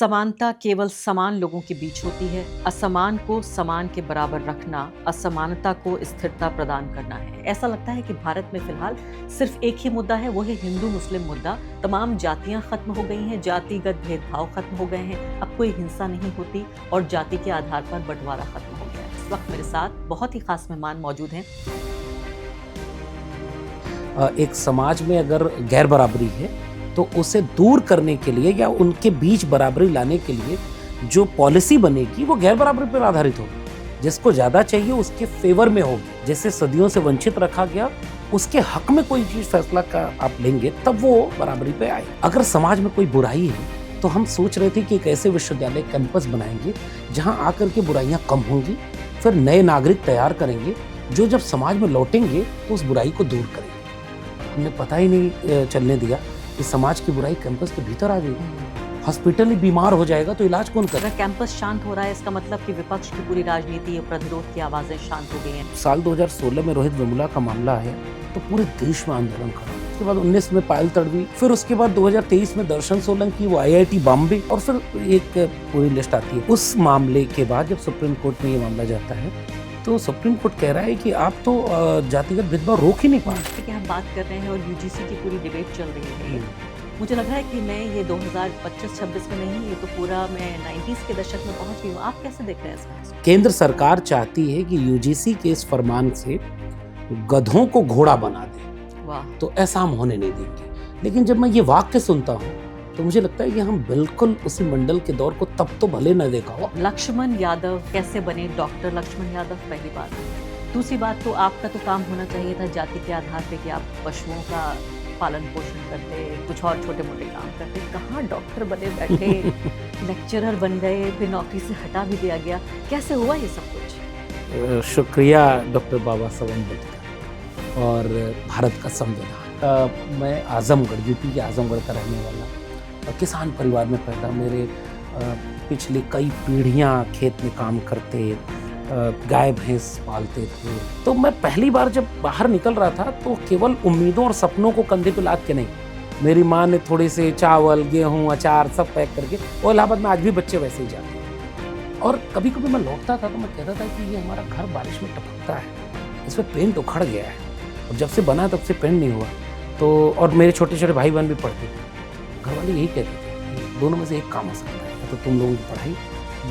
समानता केवल समान लोगों के बीच होती है। असमान को समान के बराबर रखना असमानता को स्थिरता प्रदान करना है। ऐसा लगता है कि भारत में फिलहाल सिर्फ एक ही मुद्दा है, वो है हिंदू मुस्लिम मुद्दा। तमाम जातियां खत्म हो गई हैं, जातिगत भेदभाव खत्म हो गए हैं, अब कोई हिंसा नहीं होती और जाति के आधार पर बंटवारा खत्म हो गया है। इस वक्त मेरे साथ बहुत ही खास मेहमान मौजूद हैं। एक समाज में अगर गैर बराबरी है तो उसे दूर करने के लिए या उनके बीच बराबरी लाने के लिए जो पॉलिसी बनेगी वो गैर बराबरी पर आधारित होगी। जिसको ज़्यादा चाहिए उसके फेवर में होगी। जैसे सदियों से वंचित रखा गया उसके हक में कोई चीज़ फैसला का आप लेंगे तब वो बराबरी पे आए। अगर समाज में कोई बुराई है तो हम सोच रहे थे कि एक ऐसे विश्वविद्यालय कैंपस बनाएंगे जहाँ आकर के बुराइयाँ कम होंगी, फिर नए नागरिक तैयार करेंगे जो जब समाज में लौटेंगे तो उस बुराई को दूर करेंगे। हमने पता ही नहीं चलने दिया कि समाज की बुराई कैंपस के भीतर आ गई। हॉस्पिटल ही बीमार हो जाएगा तो इलाज कौन करेगा? अगर कैंपस शांत हो रहा है इसका मतलब कि विपक्ष की पूरी राजनीति और प्रतिरोध की आवाजें शांत हो गई हैं। साल 2016 में रोहित वेमुला का मामला आया तो पूरे देश में आंदोलन खड़ा। उसके बाद 19 में पायल तड़वी, फिर उसके बाद 2023 में दर्शन सोलंकी, वो IIT बॉम्बे, और फिर एक पूरी लिस्ट आती है। उस मामले के बाद जब सुप्रीम कोर्ट में ये मामला जाता है तो सुप्रीम कोर्ट कह रहा है कि आप तो जातिगत भेदभाव रोक ही नहीं पा रहे। कि हम बात कर रहे हैं और UGC की पूरी डिबेट चल रही है। मुझे लग रहा है कि मैं ये 2025-26 में नहीं, ये तो पूरा मैं 90s के दशक में पहुंच गई हूँ। आप कैसे देख रहे हैं इस बहस को? केंद्र सरकार चाहती है कि UGC के इस फरमान से गधों को घोड़ा बना दे। वाह। तो ऐसा हम होने नहीं देंगे। लेकिन जब मैं ये वाक्य सुनता हूँ तो मुझे लगता है कि हम बिल्कुल उसी मंडल के दौर को तब तो भले न देखा हो। लक्ष्मण यादव कैसे बने डॉक्टर लक्ष्मण यादव, पहली बात। दूसरी बात, तो आपका तो काम होना चाहिए था जाति के आधार पे कि आप पशुओं का पालन पोषण करते, कुछ और छोटे मोटे काम करते। कहाँ डॉक्टर बने बैठे, लेक्चरर बन गए, फिर नौकरी से हटा भी दिया गया। कैसे हुआ ये सब कुछ? शुक्रिया डॉक्टर बाबा साहब अम्बेडकर और भारत का संविधान। मैं आजमगढ़, यूपी के आजमगढ़ का रहने वाला, किसान परिवार में पैदा। मेरे पिछले कई पीढ़ियां खेत में काम करते, गाय भैंस पालते थे। तो मैं पहली बार जब बाहर निकल रहा था तो केवल उम्मीदों और सपनों को कंधे पे लाद के नहीं, मेरी माँ ने थोड़े से चावल, गेहूं, अचार सब पैक करके, और इलाहाबाद में आज भी बच्चे वैसे ही जाते हैं। और कभी कभी मैं लौटता था तो मैं कहता था कि ये हमारा घर बारिश में टपकता है, इस पर पेंट उखड़ गया है, और जब से बना तब से पेंट नहीं हुआ। तो और मेरे छोटे छोटे भाई बहन भी पढ़ते थे। घर वाले यही कहते थे, दोनों में से एक काम हो सकता है, तो तुम लोगों की पढ़ाई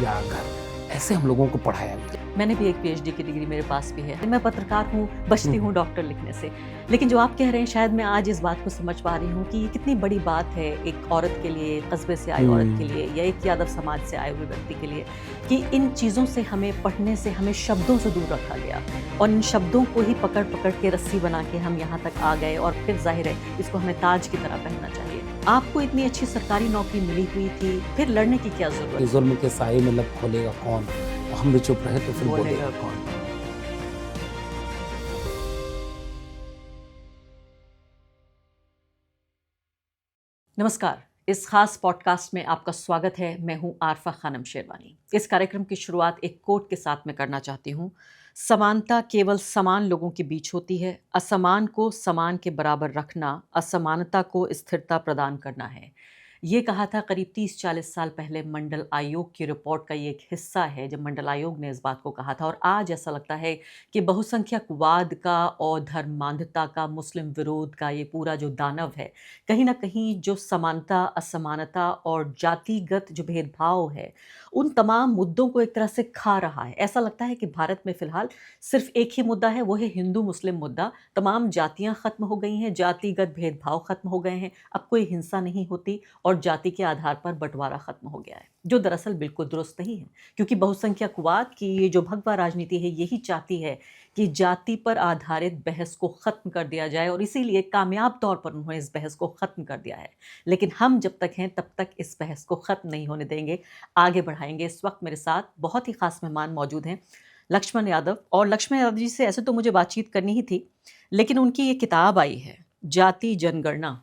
या घर। ऐसे हम लोगों को पढ़ाया गया। मैंने भी एक PhD की डिग्री मेरे पास भी है। मैं पत्रकार हूँ, बचती हूँ डॉक्टर लिखने से। लेकिन जो आप कह रहे हैं, शायद मैं आज इस बात को समझ पा रही हूँ कि ये कितनी बड़ी बात है एक औरत के लिए, कस्बे से आई औरत के लिए, या एक यादव समाज से आए हुए व्यक्ति के लिए, कि इन चीज़ों से हमें पढ़ने से हमें शब्दों से दूर रखा गया, और इन शब्दों को ही पकड़ पकड़ के रस्सी बना के हम यहाँ तक आ गए, और फिर जाहिर है इसको हमें ताज की तरह पहनना चाहिए। आपको इतनी अच्छी सरकारी नौकरी मिली हुई थी, फिर लड़ने की क्या जरूरत? जुल्म के साए में लब खोलेगा कौन, हम भी चुप रहे तो फिर बोलेगा कौन। नमस्कार, इस खास पॉडकास्ट में आपका स्वागत है। मैं हूं आरफा खानम शेरवानी। इस कार्यक्रम की शुरुआत एक कोट के साथ में करना चाहती हूं। समानता केवल समान लोगों के बीच होती है, असमान को समान के बराबर रखना असमानता को स्थिरता प्रदान करना है। ये कहा था करीब 30-40 साल पहले मंडल आयोग की रिपोर्ट का ये एक हिस्सा है, जब मंडल आयोग ने इस बात को कहा था। और आज ऐसा लगता है कि बहुसंख्यकवाद का और धर्मांधता का, मुस्लिम विरोध का ये पूरा जो दानव है, कहीं ना कहीं जो समानता, असमानता और जातिगत जो भेदभाव है, उन तमाम मुद्दों को एक तरह से खा रहा है। ऐसा लगता है कि भारत में फिलहाल सिर्फ एक ही मुद्दा है, वो है हिंदू मुस्लिम मुद्दा। तमाम जातियां खत्म हो गई हैं, जातिगत भेदभाव खत्म हो गए हैं, अब कोई हिंसा नहीं होती और जाति के आधार पर बंटवारा खत्म हो गया है, जो दरअसल बिल्कुल दुरुस्त नहीं है। क्योंकि बहुसंख्यकवाद की ये जो भगवा राजनीति है, यही चाहती है कि जाति पर आधारित बहस को खत्म कर दिया जाए, और इसीलिए कामयाब तौर पर उन्होंने इस बहस को खत्म कर दिया है। लेकिन हम जब तक हैं तब तक इस बहस को खत्म नहीं होने देंगे, आगे बढ़ाएंगे। इस वक्त मेरे साथ बहुत ही खास मेहमान मौजूद हैं, लक्ष्मण यादव। और लक्ष्मण यादव जी से ऐसे तो मुझे बातचीत करनी ही थी, लेकिन उनकी ये किताब आई है, जाति जनगणना।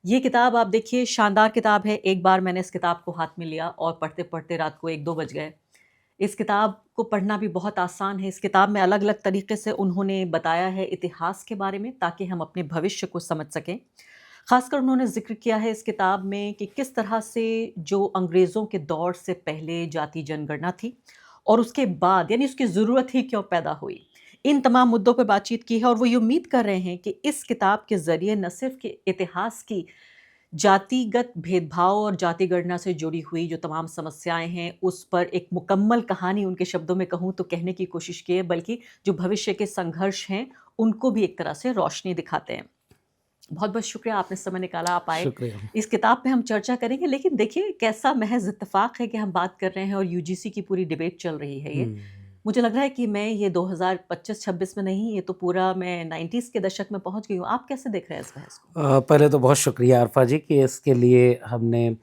ये किताब आप देखिए, शानदार किताब है। एक बार मैंने इस किताब को हाथ में लिया और पढ़ते पढ़ते रात को 1-2 बज गए। इस किताब को पढ़ना भी बहुत आसान है। इस किताब में अलग अलग तरीके से उन्होंने बताया है इतिहास के बारे में, ताकि हम अपने भविष्य को समझ सकें। खासकर उन्होंने ज़िक्र किया है इस किताब में कि किस तरह से जो अंग्रेज़ों के दौर से पहले जाति जनगणना थी और उसके बाद यानी उसकी ज़रूरत ही क्यों पैदा हुई। इन तमाम मुद्दों पे बातचीत की है और वो ये उम्मीद कर रहे हैं कि इस किताब के ज़रिए न सिर्फ़ कि इतिहास की जातिगत भेदभाव और जाति गणना से जुड़ी हुई जो तमाम समस्याएँ हैं, उस पर एक मुकम्मल कहानी उनके शब्दों में कहूँ तो कहने की कोशिश की है, बल्कि जो भविष्य के संघर्ष हैं, उनको भी एक तरह से रोशनी दिखाते हैं। बहुत-बहुत शुक्रिया आपने समय निकाला, आप आए। शुक्रिया। इस किताब पे हम चर्चा करेंगे, लेकिन देखिए कैसा महज़ इत्तेफ़ाक है कि हम बात कर रहे हैं और यूजीसी की पूरी डिबेट चल रही है ये। मुझे लग रहा है कि मैं ये 2025-26 में नहीं, ये तो पूरा मैं 90s के दशक में पहुँच गई हूँ। आप कैसे देख रहे हैं इस बहस को? पहले तो बहुत शुक्रिया आरफा जी कि इसके लिए हमने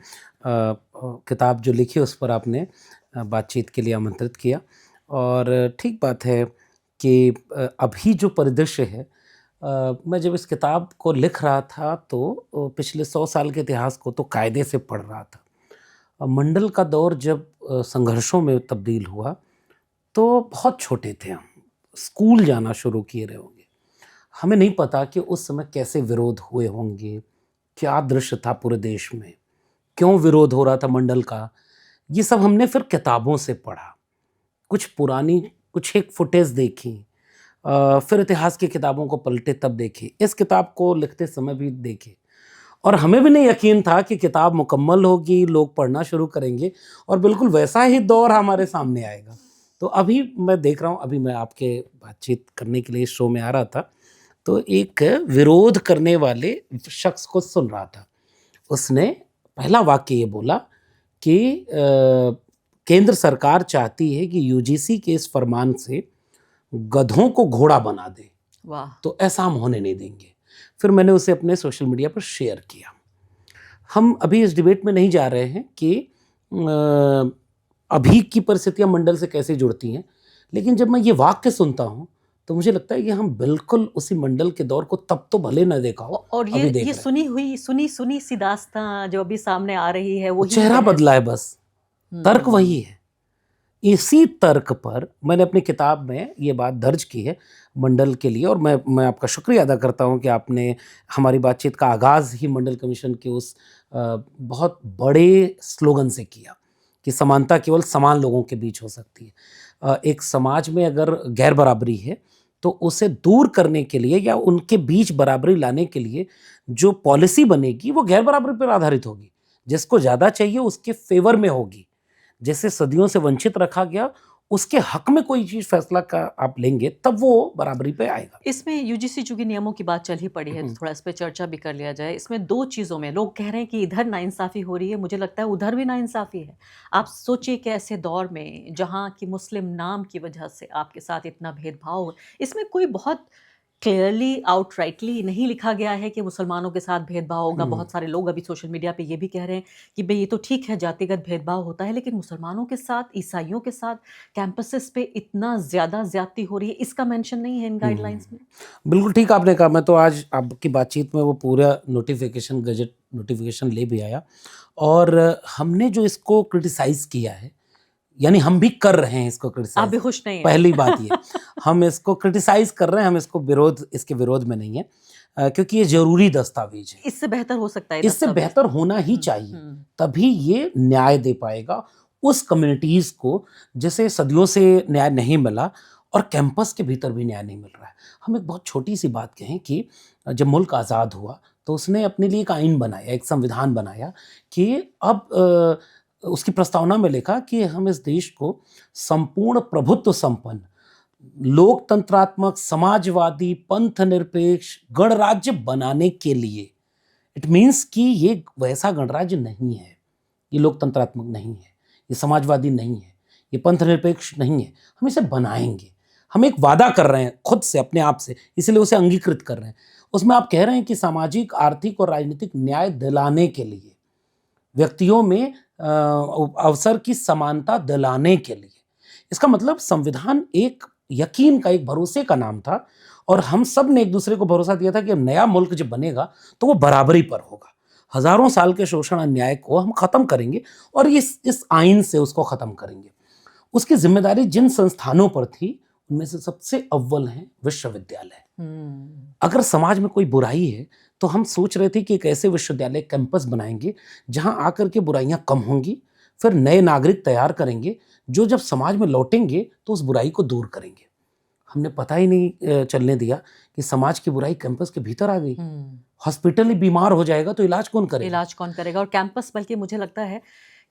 किताब जो लिखी उस पर आपने बातचीत के लिए आमंत्रित किया। और ठीक बात है कि अभी जो परिदृश्य है, मैं जब इस किताब को लिख रहा था तो पिछले 100 साल के इतिहास को तो कायदे से पढ़ रहा था। मंडल का दौर जब संघर्षों में तब्दील हुआ तो बहुत छोटे थे हम, स्कूल जाना शुरू किए रहे होंगे। हमें नहीं पता कि उस समय कैसे विरोध हुए होंगे, क्या दृश्य था पूरे देश में, क्यों विरोध हो रहा था मंडल का। ये सब हमने फिर किताबों से पढ़ा, कुछ पुरानी कुछ एक फुटेज देखी, फिर इतिहास की किताबों को पलटे तब देखे, इस किताब को लिखते समय भी देखे। और हमें भी नहीं यकीन था कि किताब मुकम्मल होगी, लोग पढ़ना शुरू करेंगे और बिल्कुल वैसा ही दौर हमारे सामने आएगा। तो अभी मैं देख रहा हूँ, अभी मैं आपके बातचीत करने के लिए इस शो में आ रहा था तो एक विरोध करने वाले शख्स को सुन रहा था। उसने पहला वाक्य ये बोला कि केंद्र सरकार चाहती है कि यूजीसी के इस फरमान से गधों को घोड़ा बना दे। वाह! तो ऐसा हम होने नहीं देंगे। फिर मैंने उसे अपने सोशल मीडिया पर शेयर किया। हम अभी इस डिबेट में नहीं जा रहे हैं कि अभी की परिस्थितियां मंडल से कैसे जुड़ती हैं, लेकिन जब मैं ये वाक्य सुनता हूं तो मुझे लगता है कि हम बिल्कुल उसी मंडल के दौर को तब तो भले न देखा हो, और अभी देख ये रहे हैं। सुनी सी दास्तां जो अभी सामने आ रही है, वही चेहरा है। बदला है बस, तर्क हुँ। वही है। इसी तर्क पर मैंने अपनी किताब में ये बात दर्ज की है मंडल के लिए। और मैं आपका शुक्रिया अदा करता हूँ कि आपने हमारी बातचीत का आगाज़ ही मंडल कमीशन के उस बहुत बड़े स्लोगन से किया कि समानता केवल समान लोगों के बीच हो सकती है। एक समाज में अगर गैर बराबरी है तो उसे दूर करने के लिए या उनके बीच बराबरी लाने के लिए जो पॉलिसी बनेगी वो गैर बराबरी पर आधारित होगी, जिसको ज़्यादा चाहिए उसके फेवर में होगी। जैसे सदियों से वंचित रखा गया, उसके हक में कोई चीज़ फैसला का आप लेंगे तब वो बराबरी पे आएगा। इसमें यूजीसी चूँकि नियमों की बात चल ही पड़ी है, तो थोड़ा इस पे चर्चा भी कर लिया जाए। इसमें 2 चीज़ों में लोग कह रहे हैं कि इधर नाइंसाफ़ी हो रही है, मुझे लगता है उधर भी नाइंसाफ़ी है। आप सोचिए कि ऐसे दौर में जहाँ कि मुस्लिम नाम की वजह से आपके साथ इतना भेदभाव हो, इसमें कोई बहुत क्लियरली आउटराइटली नहीं लिखा गया है कि मुसलमानों के साथ भेदभाव होगा। बहुत सारे लोग अभी सोशल मीडिया पे ये भी कह रहे हैं कि भई ये तो ठीक है, जातिगत भेदभाव होता है, लेकिन मुसलमानों के साथ, ईसाइयों के साथ कैंपसेस पे इतना ज़्यादा ज़्यादती हो रही है, इसका मेंशन नहीं है इन गाइडलाइंस में। बिल्कुल ठीक आपने कहा। मैं तो आज आपकी बातचीत में वो पूरा नोटिफ़िकेशन गज़ट नोटिफ़िकेशन ले भी आया। और हमने जो इसको क्रिटिसाइज़ किया है, यानी हम भी कर रहे हैं इसको आप क्रिटिसाइज़। भी खुश नहीं हैं। पहली बात ये, हम इसको क्रिटिसाइज़ कर रहे हैं, हम इसके विरोध में नहीं है, क्योंकि ये ज़रूरी दस्तावेज़ है। इससे बेहतर हो सकता है इससे दस्तावेज़। बेहतर होना ही चाहिए, तभी ये न्याय दे पाएगा उस कम्युनिटीज़ को जिसे सदियों से न्याय नहीं मिला और कैंपस के भीतर भी न्याय नहीं मिल रहा है। हम एक बहुत छोटी सी बात कहें कि जब मुल्क आज़ाद हुआ तो उसने अपने लिए एक आइन बनाया, एक संविधान बनाया कि अब उसकी प्रस्तावना में लिखा कि हम इस देश को संपूर्ण प्रभुत्व संपन्न, लोकतंत्रात्मक, समाजवादी, पंथ निरपेक्ष गणराज्य बनाने के लिए। इट मीन्स कि ये वैसा गणराज्य नहीं है, ये लोकतंत्रात्मक नहीं है, ये समाजवादी नहीं है, ये पंथ निरपेक्ष नहीं है, हम इसे बनाएंगे। हम एक वादा कर रहे हैं खुद से, अपने आप से, इसलिए उसे अंगीकृत कर रहे हैं। उसमें आप कह रहे हैं कि सामाजिक, आर्थिक और राजनीतिक न्याय दिलाने के लिए, व्यक्तियों में अवसर की समानता दिलाने के लिए। इसका मतलब संविधान एक यकीन का, एक भरोसे का नाम था और हम सब ने एक दूसरे को भरोसा दिया था कि अब नया मुल्क जब बनेगा तो वो बराबरी पर होगा। हजारों साल के शोषण अन्याय को हम खत्म करेंगे और इस आइन से उसको खत्म करेंगे। उसकी जिम्मेदारी जिन संस्थानों पर थी उनमें से सबसे अव्वल हैं विश्वविद्यालय। अगर समाज में कोई बुराई है तो हम सोच रहे थे कि एक ऐसे विश्वविद्यालय कैंपस बनाएंगे जहां आकर के बुराइयां कम होंगी, फिर नए नागरिक तैयार करेंगे जो जब समाज में लौटेंगे तो उस बुराई को दूर करेंगे। हमने पता ही नहीं चलने दिया कि समाज की बुराई कैंपस के भीतर आ गई। हॉस्पिटल ही बीमार हो जाएगा तो इलाज कौन करेगा? इलाज कौन करेगा? और कैंपस, बल्कि मुझे लगता है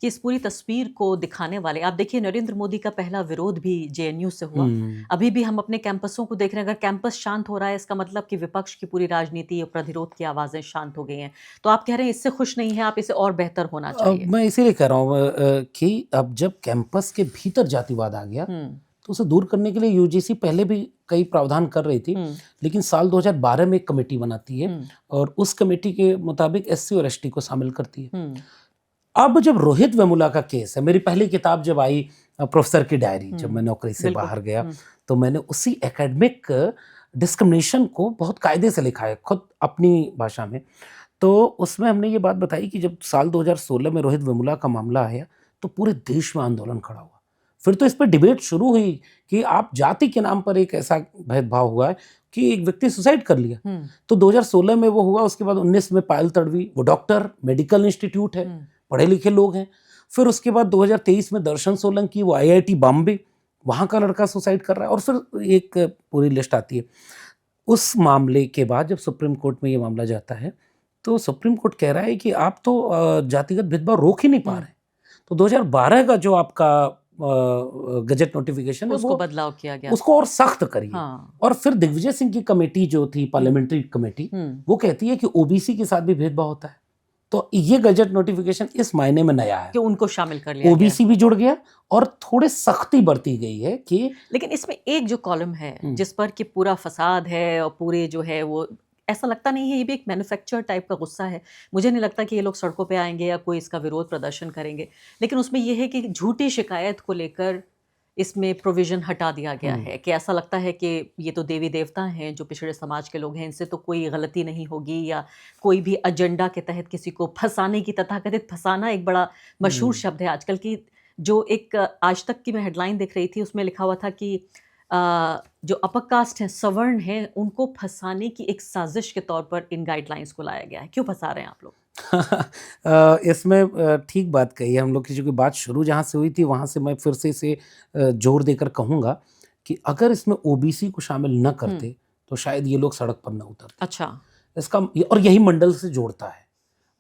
कि इस पूरी तस्वीर को दिखाने वाले, आप देखिए नरेंद्र मोदी का पहला विरोध भी जेएनयू से हुआ। अभी भी हम अपने कैंपसों को देख रहे हैं, अगर कैंपस शांत हो रहा है इसका मतलब कि विपक्ष की पूरी राजनीति और प्रतिरोध की आवाजें शांत हो गई हैं। तो आप कह रहे हैं इससे खुश नहीं है आप, इसे और बेहतर होना चाहिए। मैं इसीलिए कह रहा हूँ कि अब जब कैंपस के भीतर जातिवाद आ गया तो उसे दूर करने के लिए यूजीसी पहले भी कई प्रावधान कर रही थी, लेकिन साल 2012 में एक कमेटी बनाती है और उस कमेटी के मुताबिक एससी और एसटी को शामिल करती है। अब जब रोहित वेमुला का केस है, मेरी पहली किताब जब आई प्रोफेसर की डायरी, जब मैं नौकरी से बाहर गया तो मैंने उसी एकेडमिक डिस्क्रिमिनेशन को बहुत कायदे से लिखा है, खुद अपनी भाषा में। तो उसमें हमने ये बात बताई कि जब साल 2016 में रोहित वेमुला का मामला आया तो पूरे देश में आंदोलन खड़ा हुआ। फिर तो इस पर डिबेट शुरू हुई कि आप जाति के नाम पर एक ऐसा भेदभाव हुआ है कि एक व्यक्ति सुसाइड कर लिया। तो 2016 में वो हुआ, उसके बाद 19 में पायल तड़वी, वो डॉक्टर, मेडिकल इंस्टीट्यूट है, पढ़े लिखे लोग हैं। फिर उसके बाद 2023 में दर्शन सोलंकी, वो आईआईटी बॉम्बे, वहाँ का लड़का सुसाइड कर रहा है, और फिर एक पूरी लिस्ट आती है। उस मामले के बाद जब सुप्रीम कोर्ट में ये मामला जाता है तो सुप्रीम कोर्ट कह रहा है कि आप तो जातिगत भेदभाव रोक ही नहीं पा रहे। तो 2012 का जो आपका गजट नोटिफिकेशन है उसको बदलाव किया गया, उसको और सख्त करिए। और फिर दिग्विजय सिंह की कमेटी जो थी, पार्लियामेंट्री कमेटी, वो कहती है कि ओबीसी के साथ भी भेदभाव होता है। तो ये गजट नोटिफिकेशन इस मायने में नया है कि उनको शामिल कर लिया, ओबीसी भी जुड़ गया और थोड़े सख्ती बरती गई है कि। लेकिन इसमें एक जो कॉलम है जिस पर कि पूरा फसाद है और पूरे जो है वो, ऐसा लगता नहीं है, ये भी एक मैन्युफैक्चर टाइप का गुस्सा है। मुझे नहीं लगता कि ये लोग सड़कों पे आएंगे या कोई इसका विरोध प्रदर्शन करेंगे, लेकिन उसमें ये है कि झूठी शिकायत को लेकर इसमें प्रोविजन हटा दिया गया है कि ऐसा लगता है कि ये तो देवी देवता हैं जो पिछड़े समाज के लोग हैं, इनसे तो कोई गलती नहीं होगी, या कोई भी एजेंडा के तहत किसी को फंसाने की, तथाकथित फंसाना एक बड़ा मशहूर शब्द है आजकल की। जो एक आज तक की मैं हेडलाइन देख रही थी उसमें लिखा हुआ था कि जो अपर कास्ट हैं, सवर्ण हैं, उनको फंसाने की एक साजिश के तौर पर इन गाइडलाइंस को लाया गया है। क्यों फंसा रहे हैं आप लोग? इसमें ठीक बात कही है हम लोग की, जो कि बात शुरू जहाँ से हुई थी वहाँ से मैं फिर से इसे जोर देकर कहूँगा कि अगर इसमें ओबीसी को शामिल न करते तो शायद ये लोग सड़क पर न उतरते। अच्छा, इसका, और यही मंडल से जोड़ता है।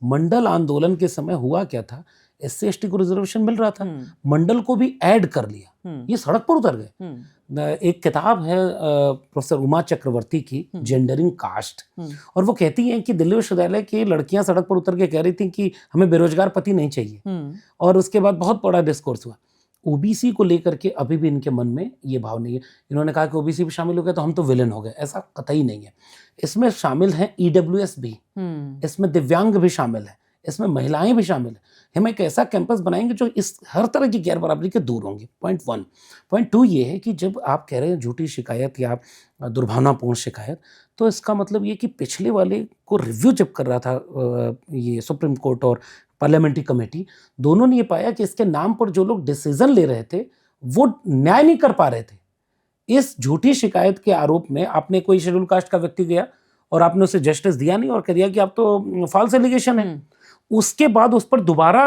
मंडल आंदोलन के समय हुआ क्या था, एससी एसटी को रिजर्वेशन मिल रहा था, मंडल को भी ऐड कर लिया, ये सड़क पर उतर गए। एक किताब है प्रोफेसर उमा चक्रवर्ती की, जेंडरिंग कास्ट, और वो कहती हैं कि दिल्ली विश्वविद्यालय की लड़कियां सड़क पर उतर के कह रही थी कि हमें बेरोजगार पति नहीं चाहिए, और उसके बाद बहुत बड़ा डिस्कोर्स हुआ। ओबीसी को लेकर के अभी भी इनके मन में ये भाव नहीं है। इन्होंने कहा कि ओबीसी भी शामिल हो गए तो हम तो विलेन हो गए, ऐसा कतई नहीं है। इसमें शामिल हैं ईडब्ल्यूएस भी, इसमें दिव्यांग भी शामिल है, इसमें महिलाएं भी शामिल है। हम एक ऐसा कैंपस बनाएंगे जो इस हर तरह की गैर बराबरी के दूर होंगे। पॉइंट 1। पॉइंट 2 ये है कि जब आप कह रहे हैं झूठी शिकायत या दुर्भावनापूर्ण शिकायत, तो इसका मतलब ये कि पिछले वाले को रिव्यू जब कर रहा था ये सुप्रीम कोर्ट और पार्लियामेंट्री कमेटी, दोनों ने ये पाया कि इसके नाम पर जो लोग डिसीजन ले रहे थे वो न्याय नहीं कर पा रहे थे। इस झूठी शिकायत के आरोप में आपने, कोई शेड्यूल कास्ट का व्यक्ति गया और आपने उसे जस्टिस दिया नहीं और कह दिया कि आप तो फॉल्स एलिगेशन है, उसके बाद उस पर दोबारा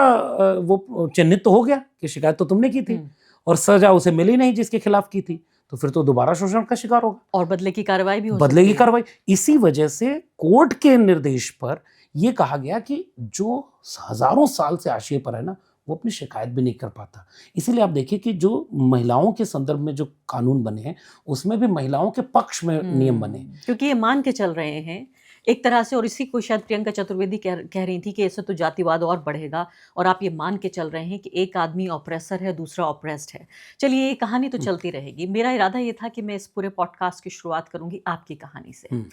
वो चिन्हित तो हो गया कि शिकायत तो तुमने की थी, और सजा उसे मिली नहीं जिसके खिलाफ की थी, तो फिर तो दोबारा शोषण का शिकार होगा और बदले की कार्रवाई भी हो बदले की कार्रवाई। इसी वजह से कोर्ट के निर्देश पर यह कहा गया कि जो हजारों साल से आशय पर है ना, वो अपनी शिकायत भी नहीं कर पाता। इसीलिए आप देखिए कि जो महिलाओं के संदर्भ में जो कानून बने हैं उसमें भी महिलाओं के पक्ष में नियम बने, क्योंकि ये मान के चल रहे हैं एक तरह से, और इसी को शायद प्रियंका चतुर्वेदी कह रही थी कि इससे तो जातिवाद और बढ़ेगा, और आप ये मान के चल रहे हैं कि एक आदमी ऑप्रेसर है, दूसरा ऑप्रेस्ड है। चलिए, ये कहानी तो चलती रहेगी। मेरा इरादा ये था कि मैं इस पूरे पॉडकास्ट की शुरुआत करूंगी आपकी कहानी से।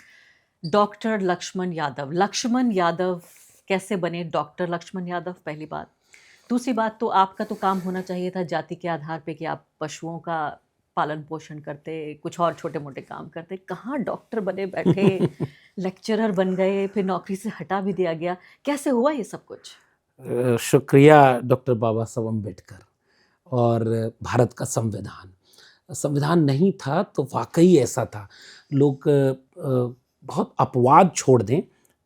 डॉक्टर लक्ष्मण यादव, लक्ष्मण यादव कैसे बने डॉक्टर लक्ष्मण यादव, पहली बात। दूसरी बात, तो आपका तो काम होना चाहिए था जाति के आधार पे कि आप पशुओं का पालन पोषण करते, कुछ और छोटे मोटे काम करते, कहाँ डॉक्टर बने बैठे, लेक्चरर बन गए, फिर नौकरी से हटा भी दिया गया। कैसे हुआ ये सब कुछ? शुक्रिया डॉक्टर बाबा साहब अम्बेडकर और भारत का संविधान नहीं था तो वाकई ऐसा था। लोग बहुत अपवाद छोड़ दें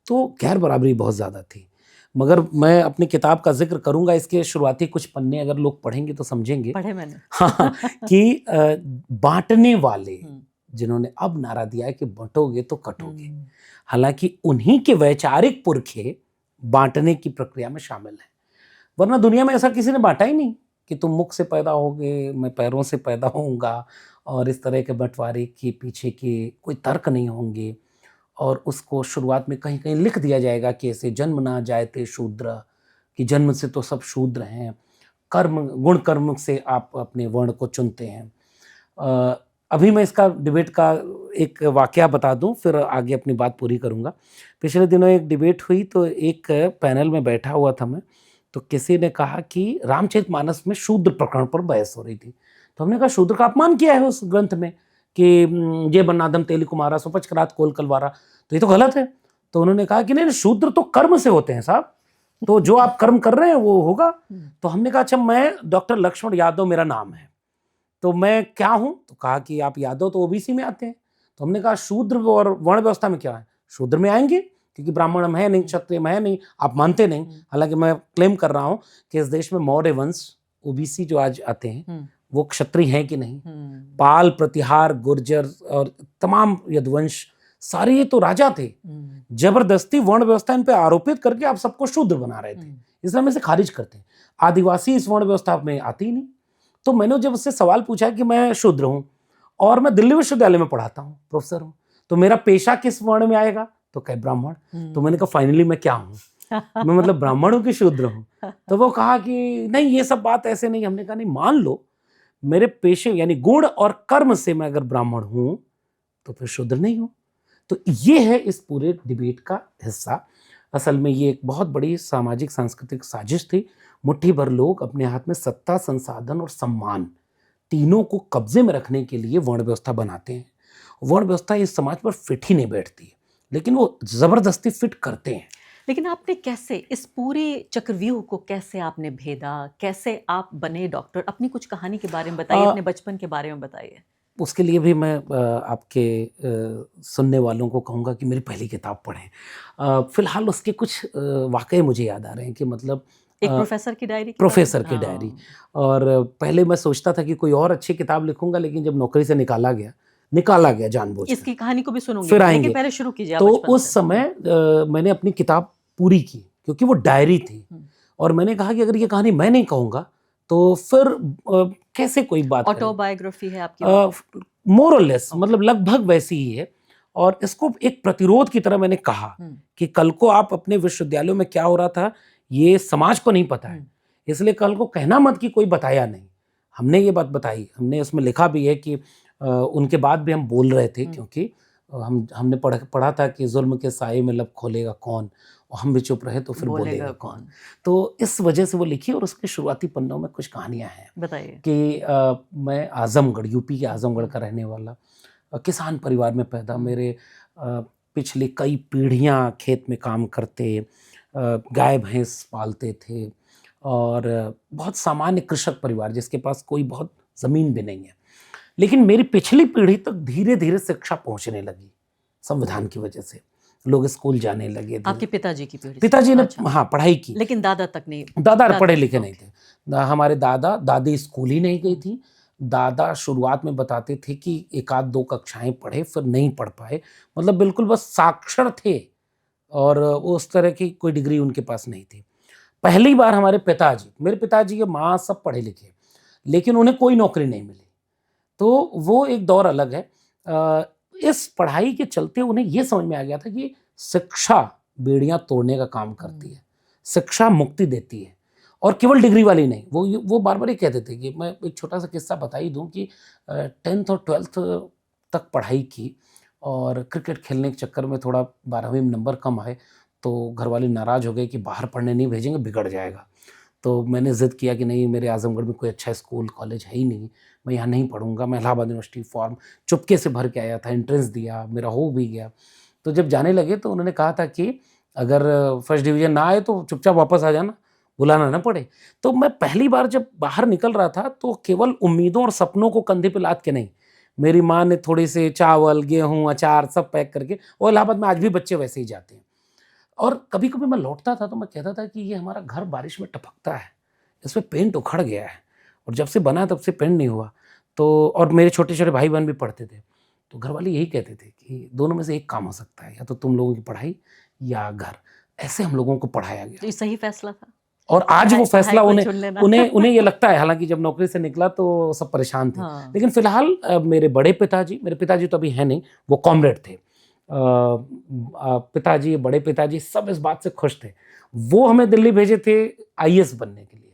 तो गैर बराबरी बहुत ज़्यादा थी। मगर मैं अपनी किताब का ज़िक्र करूँगा, इसके शुरुआती कुछ पन्ने अगर लोग पढ़ेंगे तो समझेंगे। पढ़े मैंने। हाँ, कि बाँटने वाले हुँ, जिन्होंने अब नारा दिया है कि बँटोगे तो कटोगे। हुँ, हालाँकि उन्हीं के वैचारिक पुरखे बाँटने की प्रक्रिया में शामिल हैं। वरना दुनिया में ऐसा किसी ने बाँटा ही नहीं कि तुम मुख से पैदा होगे, मैं पैरों से पैदा होऊँगा, और इस तरह के बँटवारे के पीछे के कोई तर्क नहीं होंगे। और उसको शुरुआत में कहीं-कहीं लिख दिया जाएगा कि ऐसे जन्म ना जायते शूद्र, कि जन्म से तो सब शूद्र हैं, कर्म गुण कर्म से आप अपने वर्ण को चुनते हैं। अ, अभी मैं इसका डिबेट का एक वाकया बता दूं, फिर आगे अपनी बात पूरी करूंगा। पिछले दिनों एक डिबेट हुई, तो एक पैनल में बैठा हुआ था मैं, तो किसी ने कहा कि रामचरितमानस में शूद्र प्रकरण पर बहस हो रही थी। तो हमने कहा शूद्र का अपमान किया है उस ग्रंथ में कि ये बन्नादम तेली कुमारा सुपच करात कोल कलवारा, तो ये तो गलत है। तो उन्होंने कहा कि नहीं, शूद्र तो कर्म से होते हैं साहब, तो जो आप कर्म कर रहे हैं वो होगा। तो हमने कहा अच्छा, मैं डॉक्टर लक्ष्मण यादव मेरा नाम है, तो मैं क्या हूं? तो कहा कि आप यादव तो ओबीसी में आते हैं। तो हमने कहा शूद्र और वर्ण व्यवस्था में क्या है? शूद्र में आएंगे, क्योंकि ब्राह्मण में है नहीं, क्षत्रिय में है नहीं, आप मानते नहीं। हालांकि मैं क्लेम कर रहा हूं कि इस देश में मौर्य वंश, ओबीसी जो आज आते हैं, वो क्षत्रिय हैं कि नहीं। पाल, प्रतिहार, गुर्जर और तमाम यदुवंश, सारे ये तो राजा थे। जबरदस्ती वर्ण व्यवस्था इन पे आरोपित करके आप सबको शूद्र बना रहे थे, इसलिए हम इसे खारिज करते हैं। आदिवासी इस वर्ण व्यवस्था में आती ही नहीं। तो मैंने जब उससे सवाल पूछा कि मैं शूद्र हूं और मैं दिल्ली विश्वविद्यालय में पढ़ाता हूं, प्रोफेसर हूं, तो मेरा पेशा किस वर्ण में आएगा? तो कहे ब्राह्मण। तो मैंने कहा फाइनली मैं क्या हूं? मैं मतलब ब्राह्मण हूं कि शूद्र हूं? तो वो कहा कि नहीं, ये सब बात ऐसे नहीं। हमने कहा नहीं, मान लो मेरे पेशे यानी गुण और कर्म से मैं अगर ब्राह्मण हूं तो फिर शूद्र नहीं हूं। तो ये है इस पूरे डिबेट का हिस्सा। असल में ये एक बहुत बड़ी सामाजिक सांस्कृतिक साजिश थी। मुट्ठी भर लोग अपने हाथ में सत्ता, संसाधन और सम्मान, तीनों को कब्जे में रखने के लिए वर्ण व्यवस्था बनाते हैं। वर्ण व्यवस्था इस समाज पर फिट ही नहीं बैठती है, लेकिन वो जबरदस्ती फिट करते हैं। लेकिन आपने कैसे इस पूरे चक्रव्यूह को कैसे आपने भेदा? कैसे आप बने डॉक्टर? अपनी कुछ कहानी के बारे में बताइए, अपने बचपन के बारे में बताइए। उसके लिए भी मैं आपके सुनने वालों को कहूँगा कि मेरी पहली किताब पढ़ें। फ़िलहाल उसके कुछ वाक़ये मुझे याद आ रहे हैं कि मतलब एक प्रोफ़ेसर की डायरी के बारे में? प्रोफ़ेसर की डायरी। और पहले मैं सोचता था कि कोई और अच्छी किताब लिखूँगा, लेकिन जब नौकरी से निकाला गया जानबूझकर। इसकी कहानी को भी सुनूँगी फिर मैं, आएँगे। लेकिन पहले शुरू कीजिए आप तो बचपन उस से। समय मैंने अपनी किताब पूरी की, क्योंकि वो डायरी थी। और मैंने कहा कि अगर ये कहानी मैं नहीं कहूँगा तो फिर कैसे कोई बात करे? ऑटोबायोग्राफी है आपकी? मोर और लेस, मतलब लगभग वैसी ही है। और इसको एक प्रतिरोध की तरह मैंने कहा कि कल को आप अपने विश्वविद्यालयों में क्या हो रहा था ये समाज को नहीं पता है, इसलिए कल को कहना मत कि कोई बताया नहीं। हमने ये बात बताई, हमने उसमें लिखा भी है कि उनके बाद भी हम बोल रहे थे, क्योंकि हमने पढ़ा था कि जुल्म के साए में लब खोलेगा कौन, और हम भी चुप रहे तो फिर बोलेगा कौन। तो इस वजह से वो लिखी, और उसके शुरुआती पन्नों में कुछ कहानियां हैं। बताइए। कि मैं आजमगढ़, यूपी के आजमगढ़ का रहने वाला, किसान परिवार में पैदा, मेरे पिछले कई पीढ़ियां खेत में काम करते, गाय भैंस पालते थे, और बहुत सामान्य कृषक परिवार जिसके पास कोई बहुत ज़मीन भी नहीं है। लेकिन मेरी पिछली पीढ़ी तक धीरे धीरे शिक्षा पहुंचने लगी संविधान की वजह से। लोग स्कूल जाने लगे। आपके पिताजी की पीढ़ी से? पिताजी ने अच्छा। हाँ पढ़ाई की, लेकिन दादा तक नहीं? दादा पढ़े लिखे नहीं थे। हमारे दादा दादी स्कूल ही नहीं गई थी। दादा शुरुआत में बताते थे कि एक आध दो कक्षाएं पढ़े, फिर नहीं पढ़ पाए, मतलब बिल्कुल बस साक्षर थे, और उस तरह की कोई डिग्री उनके पास नहीं थी। पहली बार मेरे पिताजी के माँ सब पढ़े लिखे, लेकिन उन्हें कोई नौकरी नहीं मिली। तो वो एक दौर अलग है। इस पढ़ाई के चलते उन्हें ये समझ में आ गया था कि शिक्षा बेड़ियां तोड़ने का काम करती है, शिक्षा मुक्ति देती है, और केवल डिग्री वाली नहीं। वो बार बार ये कहते थे कि मैं एक छोटा सा किस्सा बता ही दूं कि 10th और 12th तक पढ़ाई की, और क्रिकेट खेलने के चक्कर में थोड़ा 12वीं में नंबर कम आए, तो घर वाले नाराज़ हो गए कि बाहर पढ़ने नहीं भेजेंगे, बिगड़ जाएगा। तो मैंने ज़िद किया कि नहीं, मेरे आज़मगढ़ में कोई अच्छा स्कूल कॉलेज है ही नहीं, मैं यहाँ नहीं पढ़ूंगा। मैं इलाहाबाद यूनिवर्सिटी फॉर्म चुपके से भर के आया था, एंट्रेंस दिया, मेरा हो भी गया। तो जब जाने लगे तो उन्होंने कहा था कि अगर फर्स्ट डिवीज़न ना आए तो चुपचाप वापस आ जाना, बुलाना ना पड़े। तो मैं पहली बार जब बाहर निकल रहा था तो केवल उम्मीदों और सपनों को कंधे पे लाद के नहीं, मेरी माँ ने थोड़े से चावल, गेहूँ, अचार सब पैक करके, और इलाहाबाद में आज भी बच्चे वैसे ही जाते हैं, और कभी कभी मैं लौटता था तो मैं कहता था कि ये हमारा घर बारिश में टपकता है, इस पर पेंट उखड़ गया है, और जब से बना तब से पेंट नहीं हुआ। तो और मेरे छोटे छोटे भाई बहन भी पढ़ते थे, तो घर वाले यही कहते थे कि दोनों में से एक काम हो सकता है, या तो तुम लोगों की पढ़ाई या घर। ऐसे हम लोगों को पढ़ाया तो गया, ये सही फैसला था। और आज वो फैसला पढ़ाई को उन्हें चुन लेना। उन्हें उन्हें ये लगता है, हालांकि जब नौकरी से निकला तो सब परेशान थे। हाँ। लेकिन फिलहाल मेरे पिताजी तो अभी हैं नहीं, वो कॉमरेड थे। पिताजी, बड़े पिताजी सब इस बात से खुश थे। वो हमें दिल्ली भेजे थे आईएएस बनने के लिए,